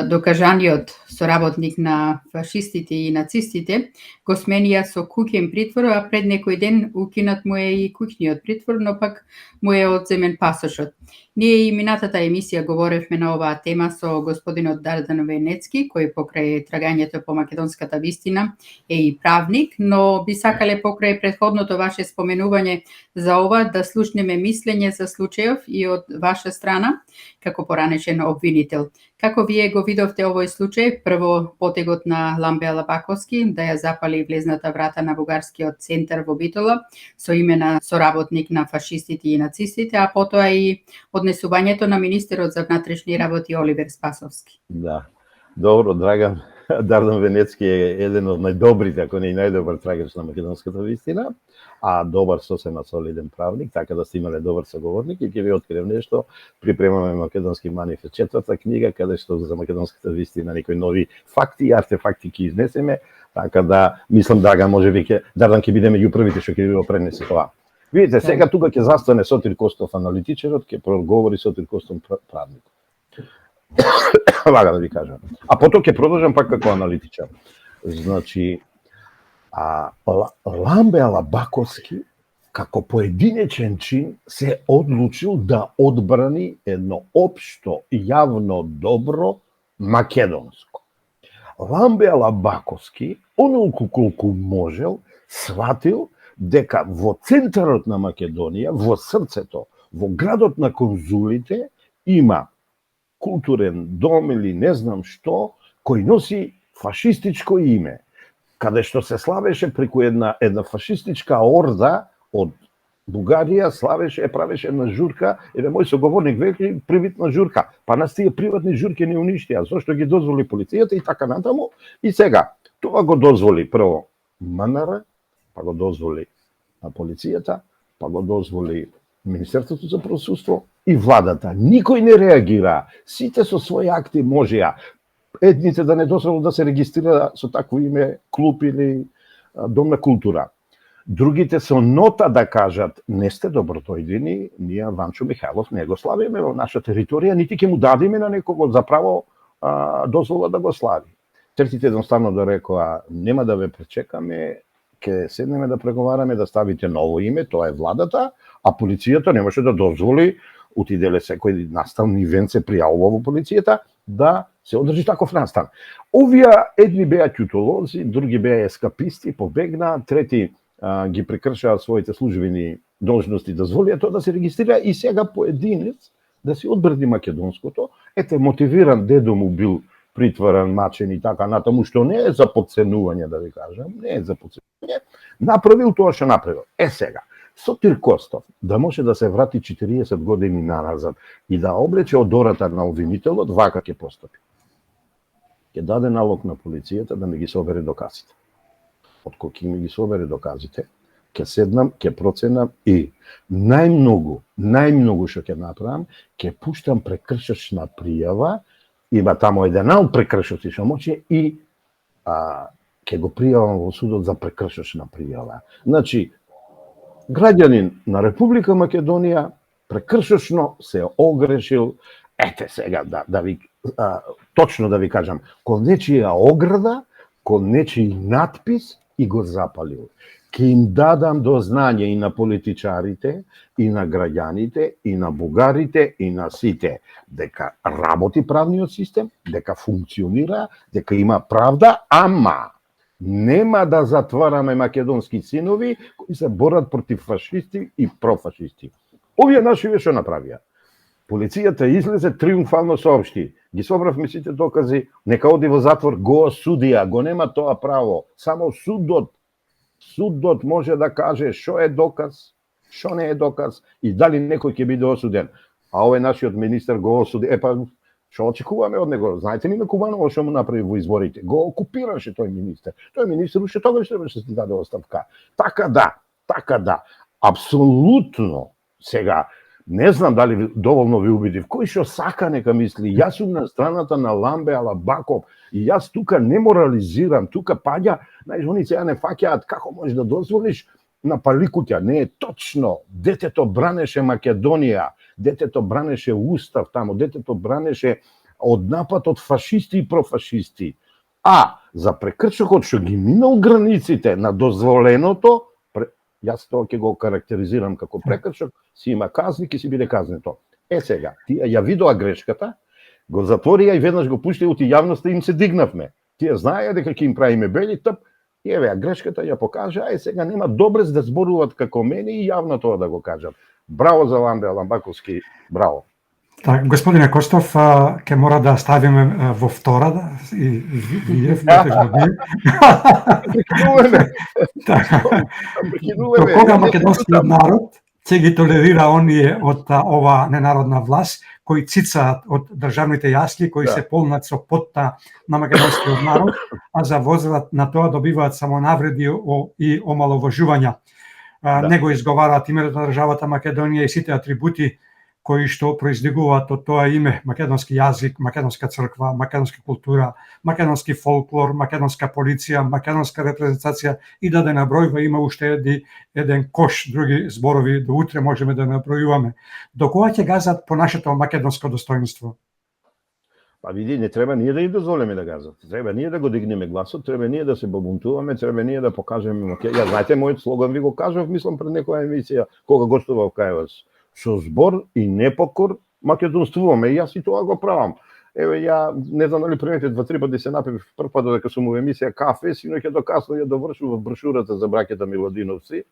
докажаниот соработник на фашистите и нацистите, го сменија со куќен притвор, а пред некој ден укинат му е и куќниот притвор, но пак му е одземен пасошот. Ние и минатата емисија говоревме на оваа тема со господинот Дардан Венецки, кој покрај трагањето по македонската вистина е и правник, но би сакале покрај претходното ваше споменување за ова да слушнеме мислење за случајов и од ваша страна, како поранешен обвинител. Како вие го видовте овој случај, прво потегот на Ламбе Алабаковски да ја запали влезната врата на бугарскиот центар во Битола со име на соработник на фашистите и нацистите, а потоа и однесувањето на министерот за внатрешни работи Оливер Спасовски. Да. Добро, Драган. Дардан Венецки е еден од најдобрите, ако не и најдобар трагач на македонската вистина, а добар сосема солиден правник, така да сте имале добар соговорник и ќе ви открием нешто. Припремаме Македонски манифест, 4-та книга, каде што за македонската вистина некои нови факти и артефакти ќе изнесеме, така да мислам Драган Дардан ќе биде меѓу првите што ќе ви го пренесе тоа. Видите, сега тука ќе застане Сотир Костов аналитичарот, ќе проговори Сотир Костов правник. Лага да ви кажам. А потоа ќе продолжам пак како аналитичар. Значи, Ламбе Алабаковски како поединечен чин се одлучил да одбрани едно општо јавно добро македонско. Ламбе Алабаковски, онолку колку можел, сватил дека во центарот на Македонија, во срцето, во градот на конзулите, има културен дом или не знам што, кој носи фашистичко име, каде што се славеше преку една фашистичка орда од Бугарија, славеше, правеше една журка, еден мој соговорник веќе привитна журка, па нас тие приватни журки не уништија, зашто ги дозволи полицијата и така натаму, и сега, тоа го дозволи прво МНР, па го дозволи на полицијата, па го дозволи Министерството за правосудство и владата. Никој не реагира, сите со своји акти можеа. Едните да не дозволат да се регистрира со такво име клуб или дом на култура. Другите со нота да кажат, не сте добродојдени, ние Ванчо Михайлов не го славиме во наша територија, нити ќе му дадиме на некого за право дозвола да го слави. Третите едноставно да рекоа, нема да ве пречекаме, ќе седнеме да преговараме да ставите ново име, тоа е владата, а полицијата немаше да дозволи, отиделе секој наставни ивент се пријавува во полицијата, да се одржи таков настан. Овие едни беа ќутолози, други беа ескаписти, побегнаа, трети ги прекршаа своите службени должности, дозволија тоа да се регистрира и сега поединец да се одбрани македонското. Ете, мотивиран дедо му бил притваран, мачен и така натаму, што не е за подценување, да ви кажам, не е за подценување, направил тоа што направил. Сега, Сотир Костов да може да се врати 40 години назад и да облече одората на обвинителот, вака ќе постапи. Ќе даде налог на полицијата да ми ги собере доказите. Од кога ми ги собере доказите, ќе седнам, ќе проценам и најмногу што ќе направам, ќе пуштам прекршачна пријава, има тамо еден од прекршоци што може и ќе го пријавам во судот за прекршачна пријава. Значи, граѓанин на Република Македонија прекршачно се огрешил, ете сега да ви точно да ви кажам, кон нечија ограда, кон нечиј надпис и го запалил. Ке им дадам до знање и на политичарите, и на граѓаните, и на бугарите, и на сите, дека работи правниот систем, дека функционира, дека има правда, ама нема да затвараме македонски синови кои се борат против фашисти и профашисти. Овие наши што направија? Полицијата излезе триумфално соопшти. Ги собравме сите докази, нека оди во затвор, го осудија, го нема тоа право. Само судот може да каже што е доказ, што не е доказ и дали некој ќе биде осуден. А овој нашиот министер го осуди. Што очекуваме од него? Знаете ли на Кубаново што му направи во изборите? Го окупираше тој министер. Тој министер уште тогаш требаше да си даде оставка. Така да. Апсолутно. Сега, не знам дали доволно ви убедив. Кој што сака нека мисли. Јас сум на страната на Ламбе Алабаков и јас тука не морализирам. Тука паѓа, знаеш, они сега не фаќаат како можеш да дозволиш на паликуќа. Не е точно. Детето бранеше Македонија. Детето бранеше устав тамо, детето бранеше од напад од фашисти и профашисти. А за прекршокот што ги минал границите на дозволеното, јас тоа ќе го карактеризирам како прекршок, си има казни, ќе си биде казнето. Сега, тие ја видоа грешката, го затворија и веднаш го пуштија ути јавноста и им се дигнавме. Тие знаеа дека ќе им правиме бели тъп, и еве, грешката ја покажа, сега нема добрец да зборуваат како мене и јавно тоа да го кажат. Браво за Ламбе Алабаковски, браво. Так, господине Костов, ќе мора да ставиме во втора и вие Прекинуваме. До кога македонскиот народ ќе ги толерира оние од ова ненародна власт кои цицаат од државните јасли, кои се полнат со потта на македонскиот народ, а за возврат на тоа добиваат само навреди и омаловажувања. Не го изговараат името на државата Македонија и сите атрибути кои што произлегуваат од тоа име: македонски јазик, македонска црква, македонска култура, македонски фолклор, македонска полиција, македонска репрезентација и да набројува, има уште еден кош други зборови, до утре можеме да набројуваме. До кога ќе газат по нашето македонско достоинство? Па види, не треба ние да ги дозволиме да газат. Треба ние да го дигнеме гласот, треба ние да се побунтуваме, треба ние да покажеме Ја знаете мојот слоган ви го кажав, мислам пред некоја емисија кога гостував кај вас. Со збор и непокор македонствуваме. И јас и тоа го правам. Еве ја не знам дали приметите 2-3 пати се напив прв пат додека сум во емисија кафе, синоќа до касно ја довршував брошурата за браќата Миладиновци,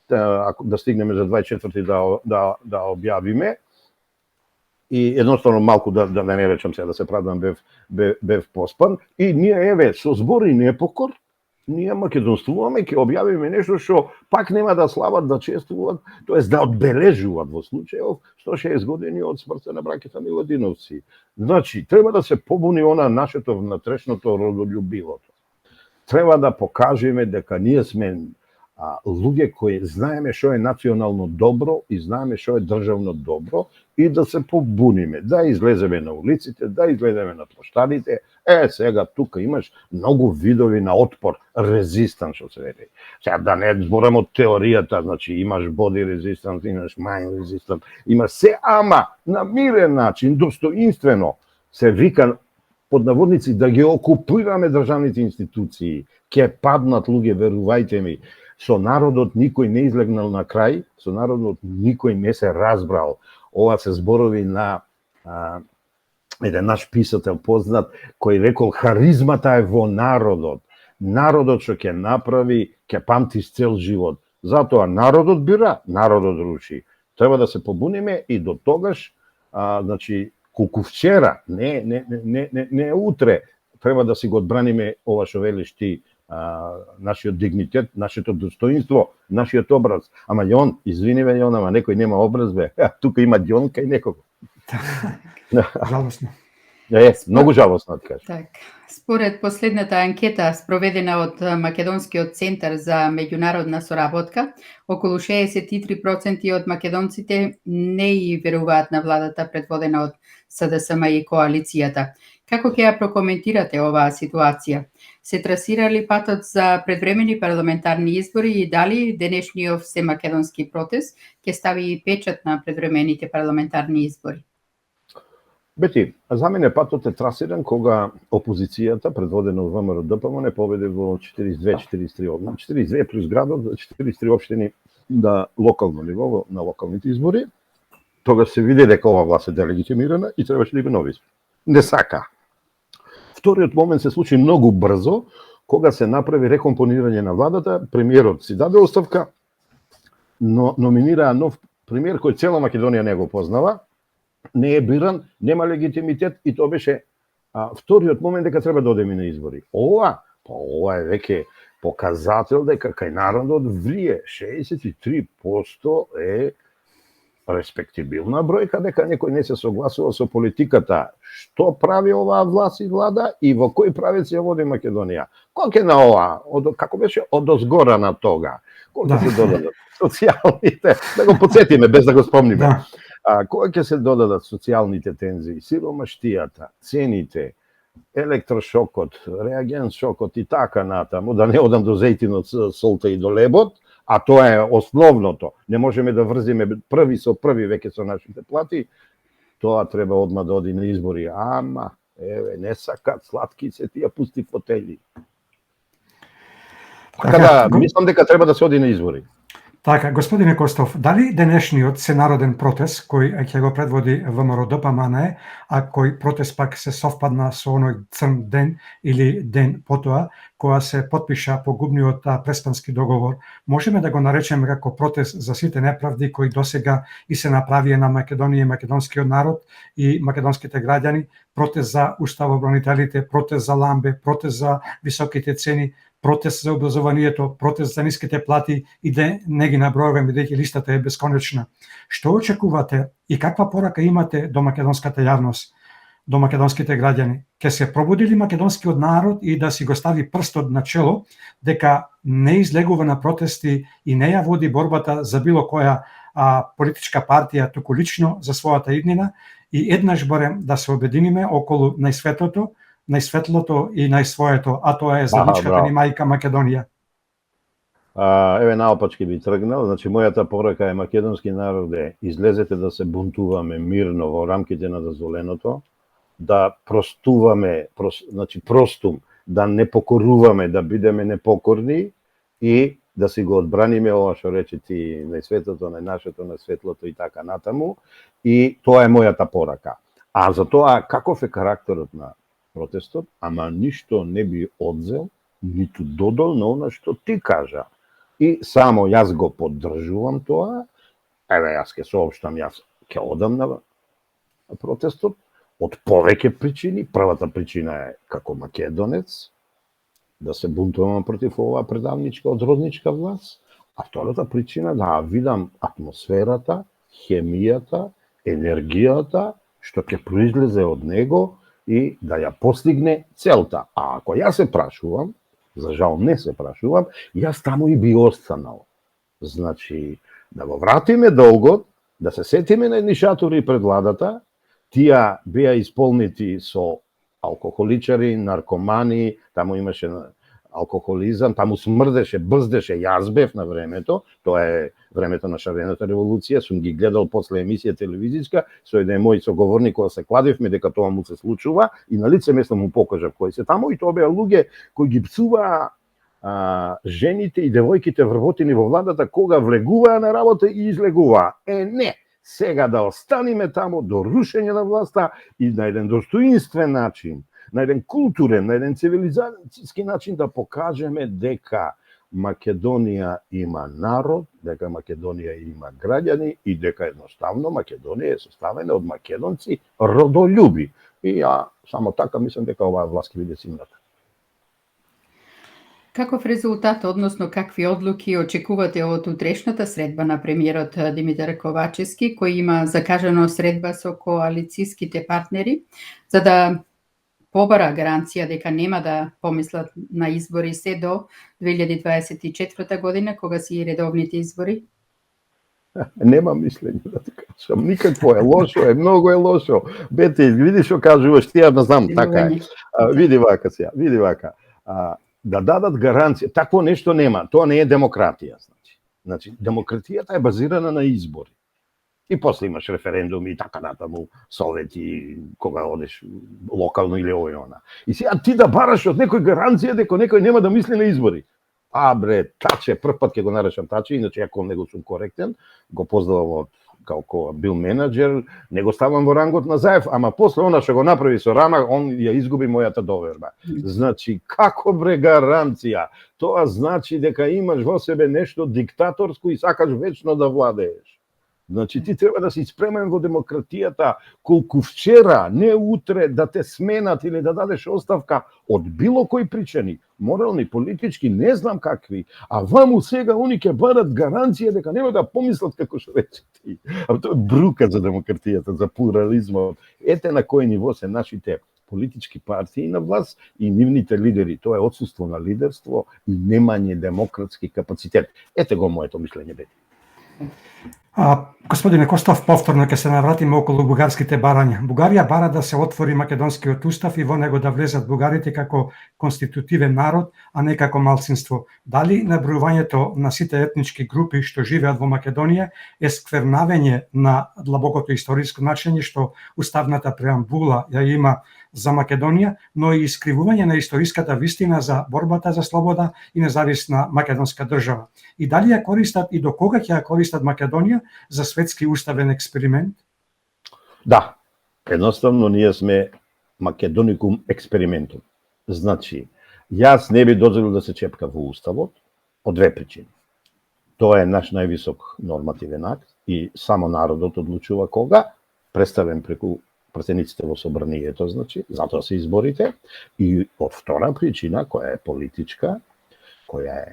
да стигнеме за 24 да објавиме. И едноставно малку да не речам сега да се правдам бев поспан и ние еве со збор и непокор ние македонствуваме, ќе објавиме нешто што пак нема да слават, да чествуваат, тоест да одбележуваат во случајов 160 години од смртта на браќата Миладиновци. Значи, треба да се побуни она нашето внатрешното родолюбивото. Треба да покажеме дека ние сме луѓе кои знаеме што е национално добро и знаеме што е државно добро и да се побуниме, да излеземе на улиците, да излеземе на площадите. Сега тука имаш многу видови на отпор, резистанс што се вели. Сега да не зборам од теоријата, значи имаш боди резистанс, имаш мајн резистанс, имаш се, ама на мирен начин, достоинствено се вика под наводници да ги окупираме државните институции. Ќе паднат луѓе, верувајте ми. Со народот никој не излегнал на крај, со народот никој не се разбрал. Ова се зборови на еден наш писател познат, кој рекол харизмата е во народот. Народот што ќе направи, ќе памти цел живот. Затоа народот бира, народот руши. Треба да се побуниме и до тогаш, значи, колку вчера, не утре, треба да си го одбраниме ова што велиш ти, нашиот дигнитет, нашето достоинство, нашиот образ. Ама Јон, извини ме Јон, ама некој нема образ бе. Тука има Јон кај некого. Жалосно. Многу жалосно да кажам. Так. Според последната анкета спроведена од Македонскиот центар за меѓународна соработка, околу 63% од македонците не и веруваат на владата предводена од СДСМ и коалицијата. Како ќе ја прокоментирате оваа ситуација? Се трасирали патот за предвремени парламентарни избори и дали денешниот всемакедонски протест ќе стави печат на предвремените парламентарни избори? Бети, за мене патот е трасиран кога опозицијата, предводена од ВМРО ДПМН, победи во 42-43 општини, 42 плюс градот, 43 општини на локално ниво, на локалните избори. Тога се види дека ова власт е делегитимирана и требаше да има нови избори. Не сака. Вториот момент се случи многу брзо, кога се направи рекомпонирање на владата, премиерот си даде оставка, но номинираа нов премиер кој цела Македонија не го познава, не е биран, нема легитимитет и тоа беше вториот момент дека треба да одеме на избори. Ова е веќе показател дека кај народот врие 63% е респектибилна бројка дека некој не се согласува со политиката. Што прави оваа власт и влада и во кој правец ја води Македонија? Колку е на ова? Како беше одозгора на тога? Колку се додадат социјалните, да го потсетиме без да го спомниме. Кога ќе се додадат социјалните тензии, сиромаштијата, цените, електрошокот, реаген шокот и така натаму, да не одам до зејтинот, солта и до лебот, а тоа е основното. Не можеме да врзиме први со први веќе со нашите плати, тоа треба одма да оди на избори. Ама, еве, не сакат, сладки се тие пусти фотели. Така да, мислам дека треба да се оди на избори. Така, господине Костов, дали денешниот сенароден протест, кој ќе го предводи ВМРО ДПМН, а кој протест пак се совпадна со оној црн ден или ден потоа, кога се потпиша погубниот Преспански договор, можеме да го наречеме како протест за сите неправди кои досега и се направија на Македонија и македонскиот народ и македонските граѓани, протест за уставобранителите, протест за ламбе, протест за високите цени, протест за образованието, протест за ниските плати и да не ги набројуваме бидејќи листата е бесконечна. Што очекувате и каква порака имате до македонската јавност, до македонските граѓани? Ке се пробуди ли македонскиот народ и да си го стави прстот на чело дека не излегува на протести и не ја води борбата за било која политичка партија, туку лично за својата иднина и еднаш барем да се обединиме околу најсветлото и најсвоето, а тоа е заедничката ни мајка Македонија. Еве наопачки би тргнал, значи мојата порака е македонски народе, излезете да се бунтуваме мирно во рамките на дозволеното, да простуваме, значи простум, да не покоруваме, да бидеме непокорни и да си го одбраниме ова што рече ти на светото, на нашето, на светлото и така натаму. И тоа е мојата порака. А за тоа каков е карактерот на протестот, ама ништо не би одзел, ниту додол на она што ти кажа. И само јас го поддржувам тоа. Еве, јас ќе соопштам, јас ќе одам на протестот од повеќе причини. Првата причина е како македонец, да се бунтувам против оваа предавничка, одродничка власт, а втората причина да видам атмосферата, хемијата, енергијата, што ќе произлезе од него и да ја постигне целта. А ако јас се прашувам, за жал не се прашувам, јас таму и би останал. Значи, да го вратиме долгот, да се сетиме на едни шатори пред владата, тие беа исполнети со алкохоличари, наркомани, таму имаше алкохолизам, таму смрдеше, брздеше, јас бев на времето, тоа е времето на шарената револуција, сум ги гледал после емисија телевизиска, со еден мој соговорник кога се кладевме дека тоа му се случува и на лице место му покажав кои се таму и тоа беа луѓе кои ги псуваа жените и девојките вработени во владата кога влегуваа на работа и излегуваа. Не, сега да останеме таму до рушење на власта и на еден достоинствен начин, на еден културен, на еден цивилизацијски начин да покажеме дека Македонија има народ, дека Македонија има граѓани и дека едноставно Македонија е составена од македонци родолюби. И ја само така мислам дека оваа власт ќе биде симната. Каков резултат, односно какви одлуки очекувате од утрешната средба на премиерот Димитар Ковачевски, кој има закажано средба со коалицијските партнери, за да побара гаранција дека нема да помислат на избори се до 2024 година, кога си редовните избори? Нема мислење да ти кажам. Никакво е лошо, многу е лошо. Бете, види што кажуваш, ти ја да знам, така е. Види вака сега, види вака. Да дадат гаранција, такво нешто нема. Тоа не е демократија, значи демократијата е базирана на избори. И после имаш референдуми и така натаму, совети, кога одеш локално или ово и она. И сега ти да бараш од некој гаранција дека некој нема да мисли на избори. Бре, Таче, прв пат ќе го наречам Таче, иначе ја кон него сум коректен, го поздравам од како бил менеджер, не го ставам во рангот на Заев, ама после она што го направи со Рама, он ја изгуби мојата доверба. Значи, како бре гаранција? Тоа значи дека имаш во себе нешто диктаторско и сакаш вечно да владееш. Значи, ти треба да си спремен во демократијата, колку вчера, не утре, да те сменат или да дадеш оставка од било кои причини, морални, политички, не знам какви, а ваму сега они ќе барат гаранција дека нема да помислат како што рече ти. Тоа е брука за демократијата, за плурализмот. Ете на кој ниво се нашите политички партии на власт и нивните лидери. Тоа е отсуство на лидерство и немање демократски капацитет. Ете го моето мислење, бети. Господине Костов, повторно ќе се навратиме околу бугарските барања. Бугарија бара да се отвори македонскиот устав и во него да влезат бугарите како конститутивен народ, а не како малцинство. Дали набројувањето на сите етнички групи што живеат во Македонија е сквернавење на длабокото историско значење што уставната преамбула ја има за Македонија, но и искривување на историската вистина за борбата за слобода и независна македонска држава? И дали ја користат и до кога ќе ја користат Македонија за светски уставен експеримент? Да, едноставно ние сме Македоникум експериментум. Значи, јас не би дозволил да се чепка во уставот од две причини. Тоа е наш највисок нормативен акт и само народот одлучува кога, представен преку пратениците во собранието, значи, затоа се изборите. И од втора причина, која е политичка, која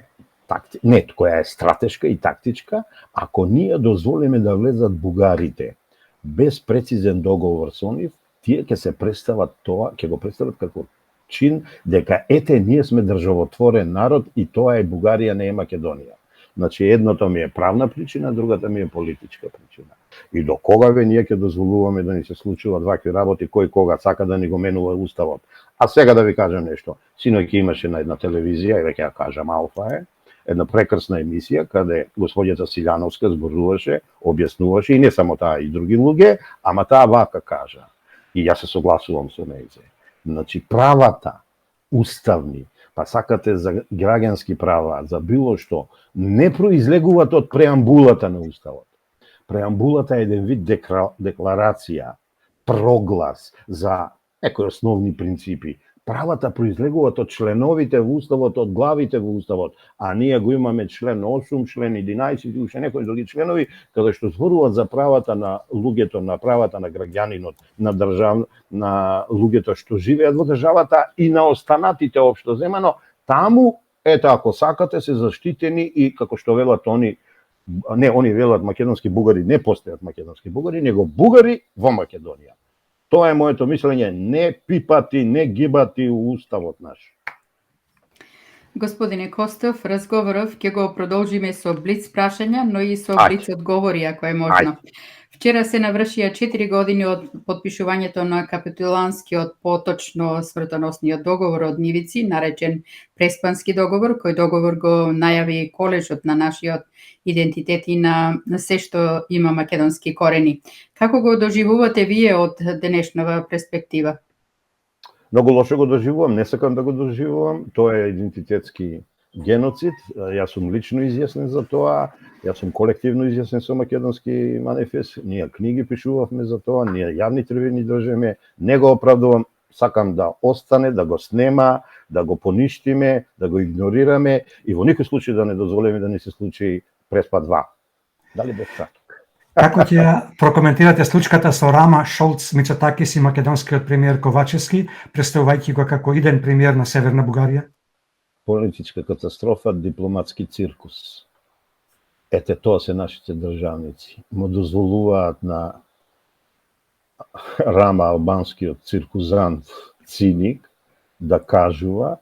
е стратешка и тактичка, ако ние дозволиме да влезат бугарите без прецизен договор со нив, тие ќе се представат тоа, ќе го представат како чин дека ете ние сме државотворен народ и тоа е Бугарија, не е Македонија. Значи едното ми е правна причина, другата ми е политичка причина. И до кога ние ќе дозволуваме да ни се случуваат вакви работи, кој кога сака да ни го менува уставот. А сега да ви кажам нешто. Синоќ имаше на една телевизија, и веќе ја кажам, Алфа една прекрасна емисија каде господјата Силјановска зборуваше, објаснуваше и не само таа и други луѓе, ама таа вака кажа. И јас се согласувам со нејзе. Значи, правата, уставни, па сакате за граѓански права, за било што, не произлегуваат од преамбулата на Уставот. Преамбулата е еден вид декларација, проглас за некои основни принципи. Правата произлегуваат од членовите во Уставот, од главите во Уставот, а ние го имаме член 8, член 11 и уште некои други членови, каде што зборуваат за правата на луѓето, на правата на граѓанинот, на луѓето што живеат во државата и на останатите општо земано, таму, ете, ако сакате, се заштитени и, како што велат они, не, они велат македонски бугари, не постојат македонски бугари, него бугари во Македонија. Тоа е моето мислење, не пипати, не гибати уставот наш. Господине Костов, разговоров ќе го продолжиме со блиц прашања, но и со блиц одговори, ако е можно. Вчера се навршија 4 години од подпишувањето на капитуланскиот, поточно смртоносниот договор од Нивици, наречен Преспански договор, кој договор го најави колежот на нашиот идентитет и на се што има македонски корени. Како го доживувате вие од денешнава перспектива? Многу лошо го доживувам, не сакам да го доживувам, тоа е идентитетски геноцид, јас сум лично изјаснен за тоа, јас сум колективно изјаснен со македонски манифест, ние книги пишувавме за тоа, ние јавни трибини држиме, не го оправдувам, сакам да остане, да го снема, да го поништиме, да го игнорираме и во никој случај да не дозволиме да ни се случи Преспа 2. Дали бе краток? Како ќе прокоментирате случката со Рама, Шолц, Мицотакис и македонскиот премиер Ковачевски, представувајќи го како иден премиер на Северна Бугарија? Политичка катастрофа, дипломатски циркус. Ете, тоа се нашите државници. Му дозволуваат на Рама, албанскиот циркузант, циник, да кажува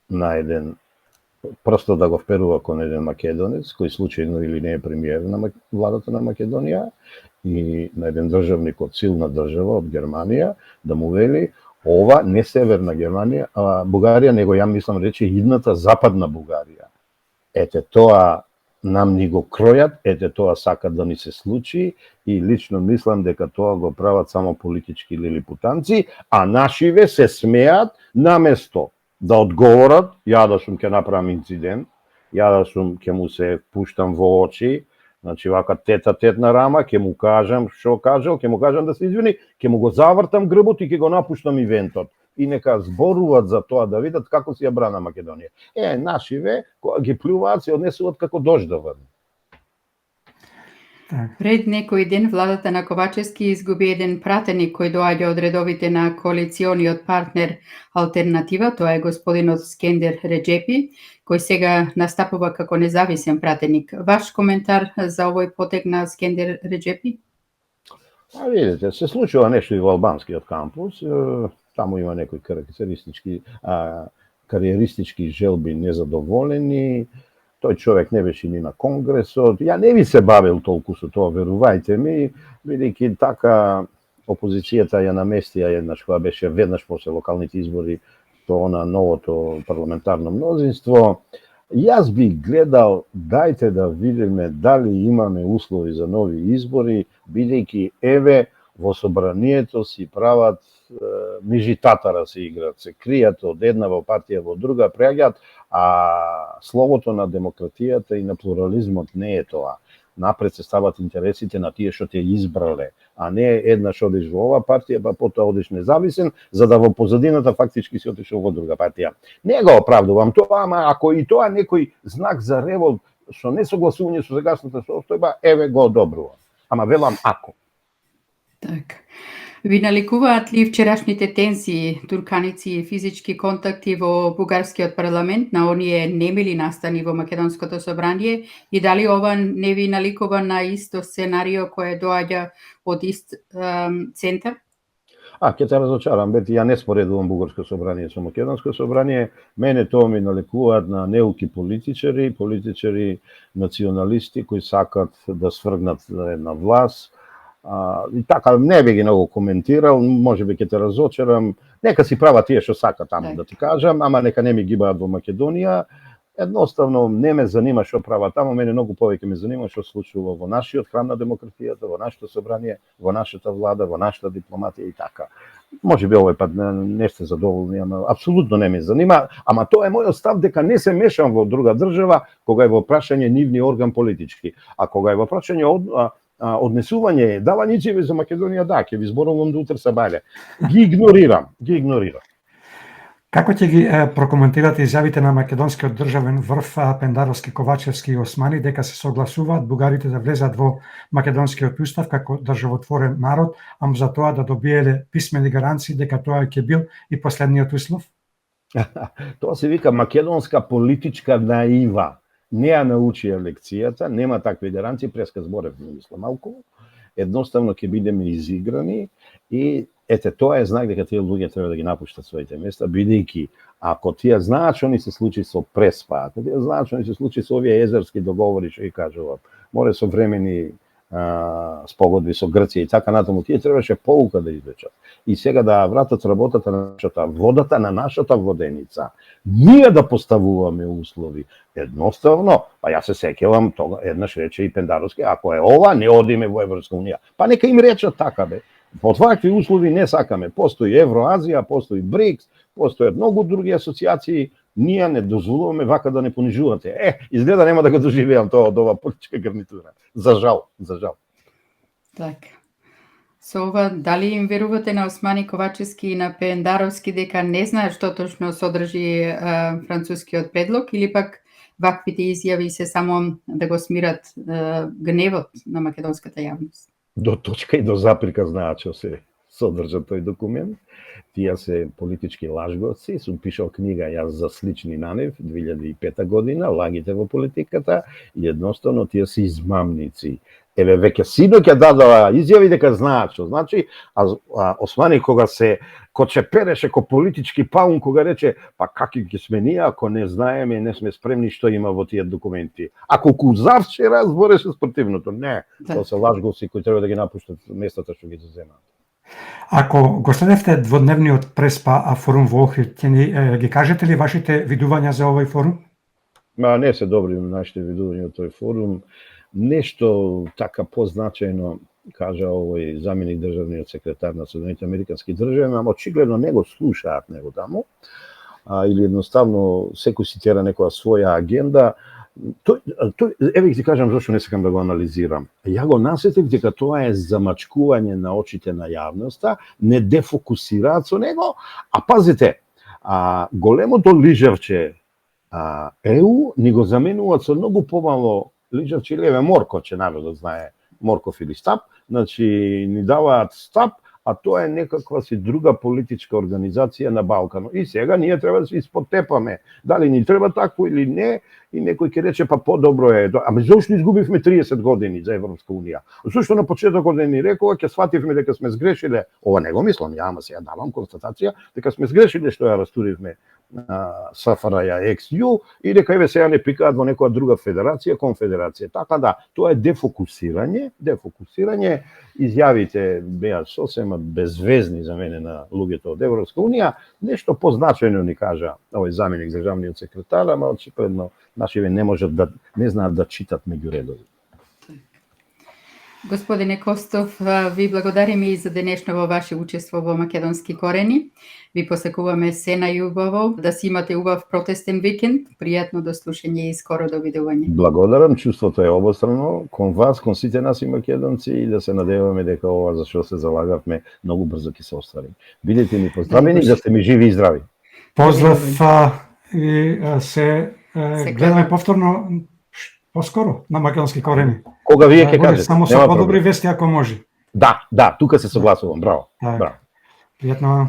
на еден, просто да го вперува кон еден македонец, кој случајно или не е премиер на владата на Македонија, и на еден државник од силна држава, од Германија, да му вели, ова не Северна Германија, Бугарија, него ја мислам рече идната Западна Бугарија. Ете тоа нам ни го кројат, ете тоа сакат да ни се случи и лично мислам дека тоа го прават само политички лилипутанци, а нашиве се смеат наместо да одговорат, ја да сум ќе направам инцидент, ја да сум ќе му се пуштам во очи, значи вака тет на Рама, ќе му кажам што кажал, ќе му кажам да се извини, ќе му го завртам грбот и ќе го напуштам ивентот. И нека зборуваат за тоа да видат како си ја брана Македонија. Нашиве, кога ги плюваат, се однесуваат како дождовар. Пред некој ден владата на Ковачевски изгуби еден пратеник кој доаѓа од редовите на коалициониот партнер Алтернатива, тоа е господинот Скендер Реджепи, кој сега настапува како независен пратеник. Ваш коментар за овој потек на Скендер Реджепи? Видите, се случува нешто и во албанскиот кампус, таму има некои кариеристички желби незадоволени, тој човек не беше ни на конгресот, ја не би се бавил толку со тоа, верувајте ми, бидејќи така опозицијата ја наместија еднаш, кога беше веднаш после локалните избори, тоа на новото парламентарно мнозинство. Јас би гледал, дајте да видиме дали имаме услови за нови избори, бидејќи еве во собранието си прават мижитатара се играат, се кријат од една во партија во друга, преаѓаат, а словото на демократијата и на плурализмот не е тоа. Напред се стават интересите на тие што те избрале, а не еднаш одиш во ова партија, па потоа одиш независен, за да во позадината фактички си отишол во друга партија. Не го оправдувам тоа, ама ако и тоа некој знак за револт со несогласување со сегашната состојба, еве го одобрувам. Ама велам ако. Така. Ви наликуваат ли вчерашните тензии, турканици и физички контакти во бугарскиот парламент на оние немили настани во македонското собрание и дали ова не ви наликува на исто сценарио кое доаѓа од ист центар? Ќе те разочарам, бети, ја не споредувам бугарско собрание со македонско собрание, мене тоа ми наликуваат на неуки политичари, националисти кои сакат да свргнат една власт. И така не би ги многу коментирал, можеби ќе те разочарам. Нека си прават тие што сакат таму, да ти кажам, ама нека не ми гибаат во Македонија. Едноставно не ме занима што права таму, мене многу повеќе ме занима што случува во нашиот храм на демократијата, во нашето собрание, во нашата влада, во нашата дипломатија и така. Може би овој пат не сте задоволни, ама апсолутно не ме занима, ама тоа е мојот став дека не се мешам во друга држава кога е во прашање нивни орган политички, а кога е во прашање однесување, давање изјави за Македонија, да, ќе ви зборувам до утре сабајле. Ги игнорирам. Како ќе ги прокоментирате изјавите на македонскиот државен врв Пендаровски, Ковачевски и Османи дека се согласуваат бугарите да влезат во македонскиот устав како државотворен народ, ам за тоа да добиеле писмени гаранции дека тоа ќе бил и последниот услов? Тоа се вика македонска политичка наива. Не ја научија лекцијата, нема такви гаранции, преска зборев мислам малку. Едноставно ќе бидеме изиграни и ете тоа е знак дека тие луѓе треба да ги напуштат своите места, бидејќи ако тие знаат што ни се случи со Преспа, ако тие знаат што ни се случи со овие езерски договори што ги кажувам, море со времени спогодби со Грција и така натаму, тие требаше поука да извлечат. И сега да вратат работата на нашата водата на нашата воденица. Ние да поставуваме услови. Едноставно, па ја се сеќавам тога еднаш рече и Пендаровски, ако е ова, не одиме во Европска унија. Па нека им речат така бе. По вакви услови не сакаме. Постои Евроазија, постои БРИКС, постојат многу други асоциации, ние не дозволуваме вака да не понижувате. Изгледа нема да го доживеам тоа од ова политичка гарнитура. За жал. Така. Со ова, дали им верувате на Османи, Ковачевски и на Пендаровски дека не знаат што точно содржи францускиот предлог, или пак ваквите изјави се само да го смират гневот на македонската јавност? До точка и до запирка знаат што се содржа тој документ. Тие се политички лажговци, сум пишал книга јас за слични на нив 2005 година, лагите во политиката, и едноставно тие се измамници. Еве веќе синоќа дадоа изјави дека знаат што значи, Османи кога се кочепереше ко политички паун, кога рече па какви ќе сме ние ако не знаеме и не сме спремни што има во тие документи. Ако Кузавче разбореше спротивното, не, тоа се лажговци кои треба да ги напуштат местата што ги заземаат. Ако го следевте дводневниот Преспа форум во Охрид, ќе ги кажете ли вашите видувања за овој форум? Не се добри нашите видувања од тој форум. Нешто така позначајно кажа овој заменик државниот секретар на Соединените Американски држави, ама очигледно не го слушаат него таму, или едноставно секој си тера некоја своја агенда. Еве ќе ти кажам зашто не сакам да го анализирам. Ја го насетив дека тоа е замачкување на очите на јавноста, не дефокусираат со него, а пазите, големото лижавче ЕУ ни го заменуваат со многу помало лижавче или моркоче, народот знае морков или стап, значи ни даваат стап, а тоа е некаква си друга политичка организација на Балканот. И сега ние треба да се испотепаме. Дали ни треба такво или не, и некој ќе рече па подобро е. Ама зошто изгубивме 30 години за Европска унија? Зошто на почетокот не ни рекува, ќе свативме дека сме сгрешиле. Ова не го мислам, ја ама сега давам констатација дека сме сгрешиле што ја растуривме СФРЈ XU и дека еве сега не пикаат во некоја друга федерација, конфедерација. Така да, тоа е дефокусирање, изјавите беа сосема безвезни за мене на луѓето од Европска унија, нешто позначајно ни кажа овој заменик државниот секретар, ама очигледно нашиве не знаат да читат меѓу редови. Господине Костов, ви благодариме и за денешното ваше учество во Македонски корени. Ви посакуваме се најубаво, да си имате убав протестен викенд, пријатно до слушање и скоро довидување. Благодарам, чувството е обострано кон вас, кон сите наси македонци, и да се надеваме дека ова за што се залагавме многу брзо ќе се оствари. Бидете ни поздравени, да сте ми живи и здрави. Поздрав и се гледаме повторно поскоро на Македонски корени. Кога вие ќе кажете? Само со подобри вести ако може. Да, тука се согласувам. Браво. Пријатно.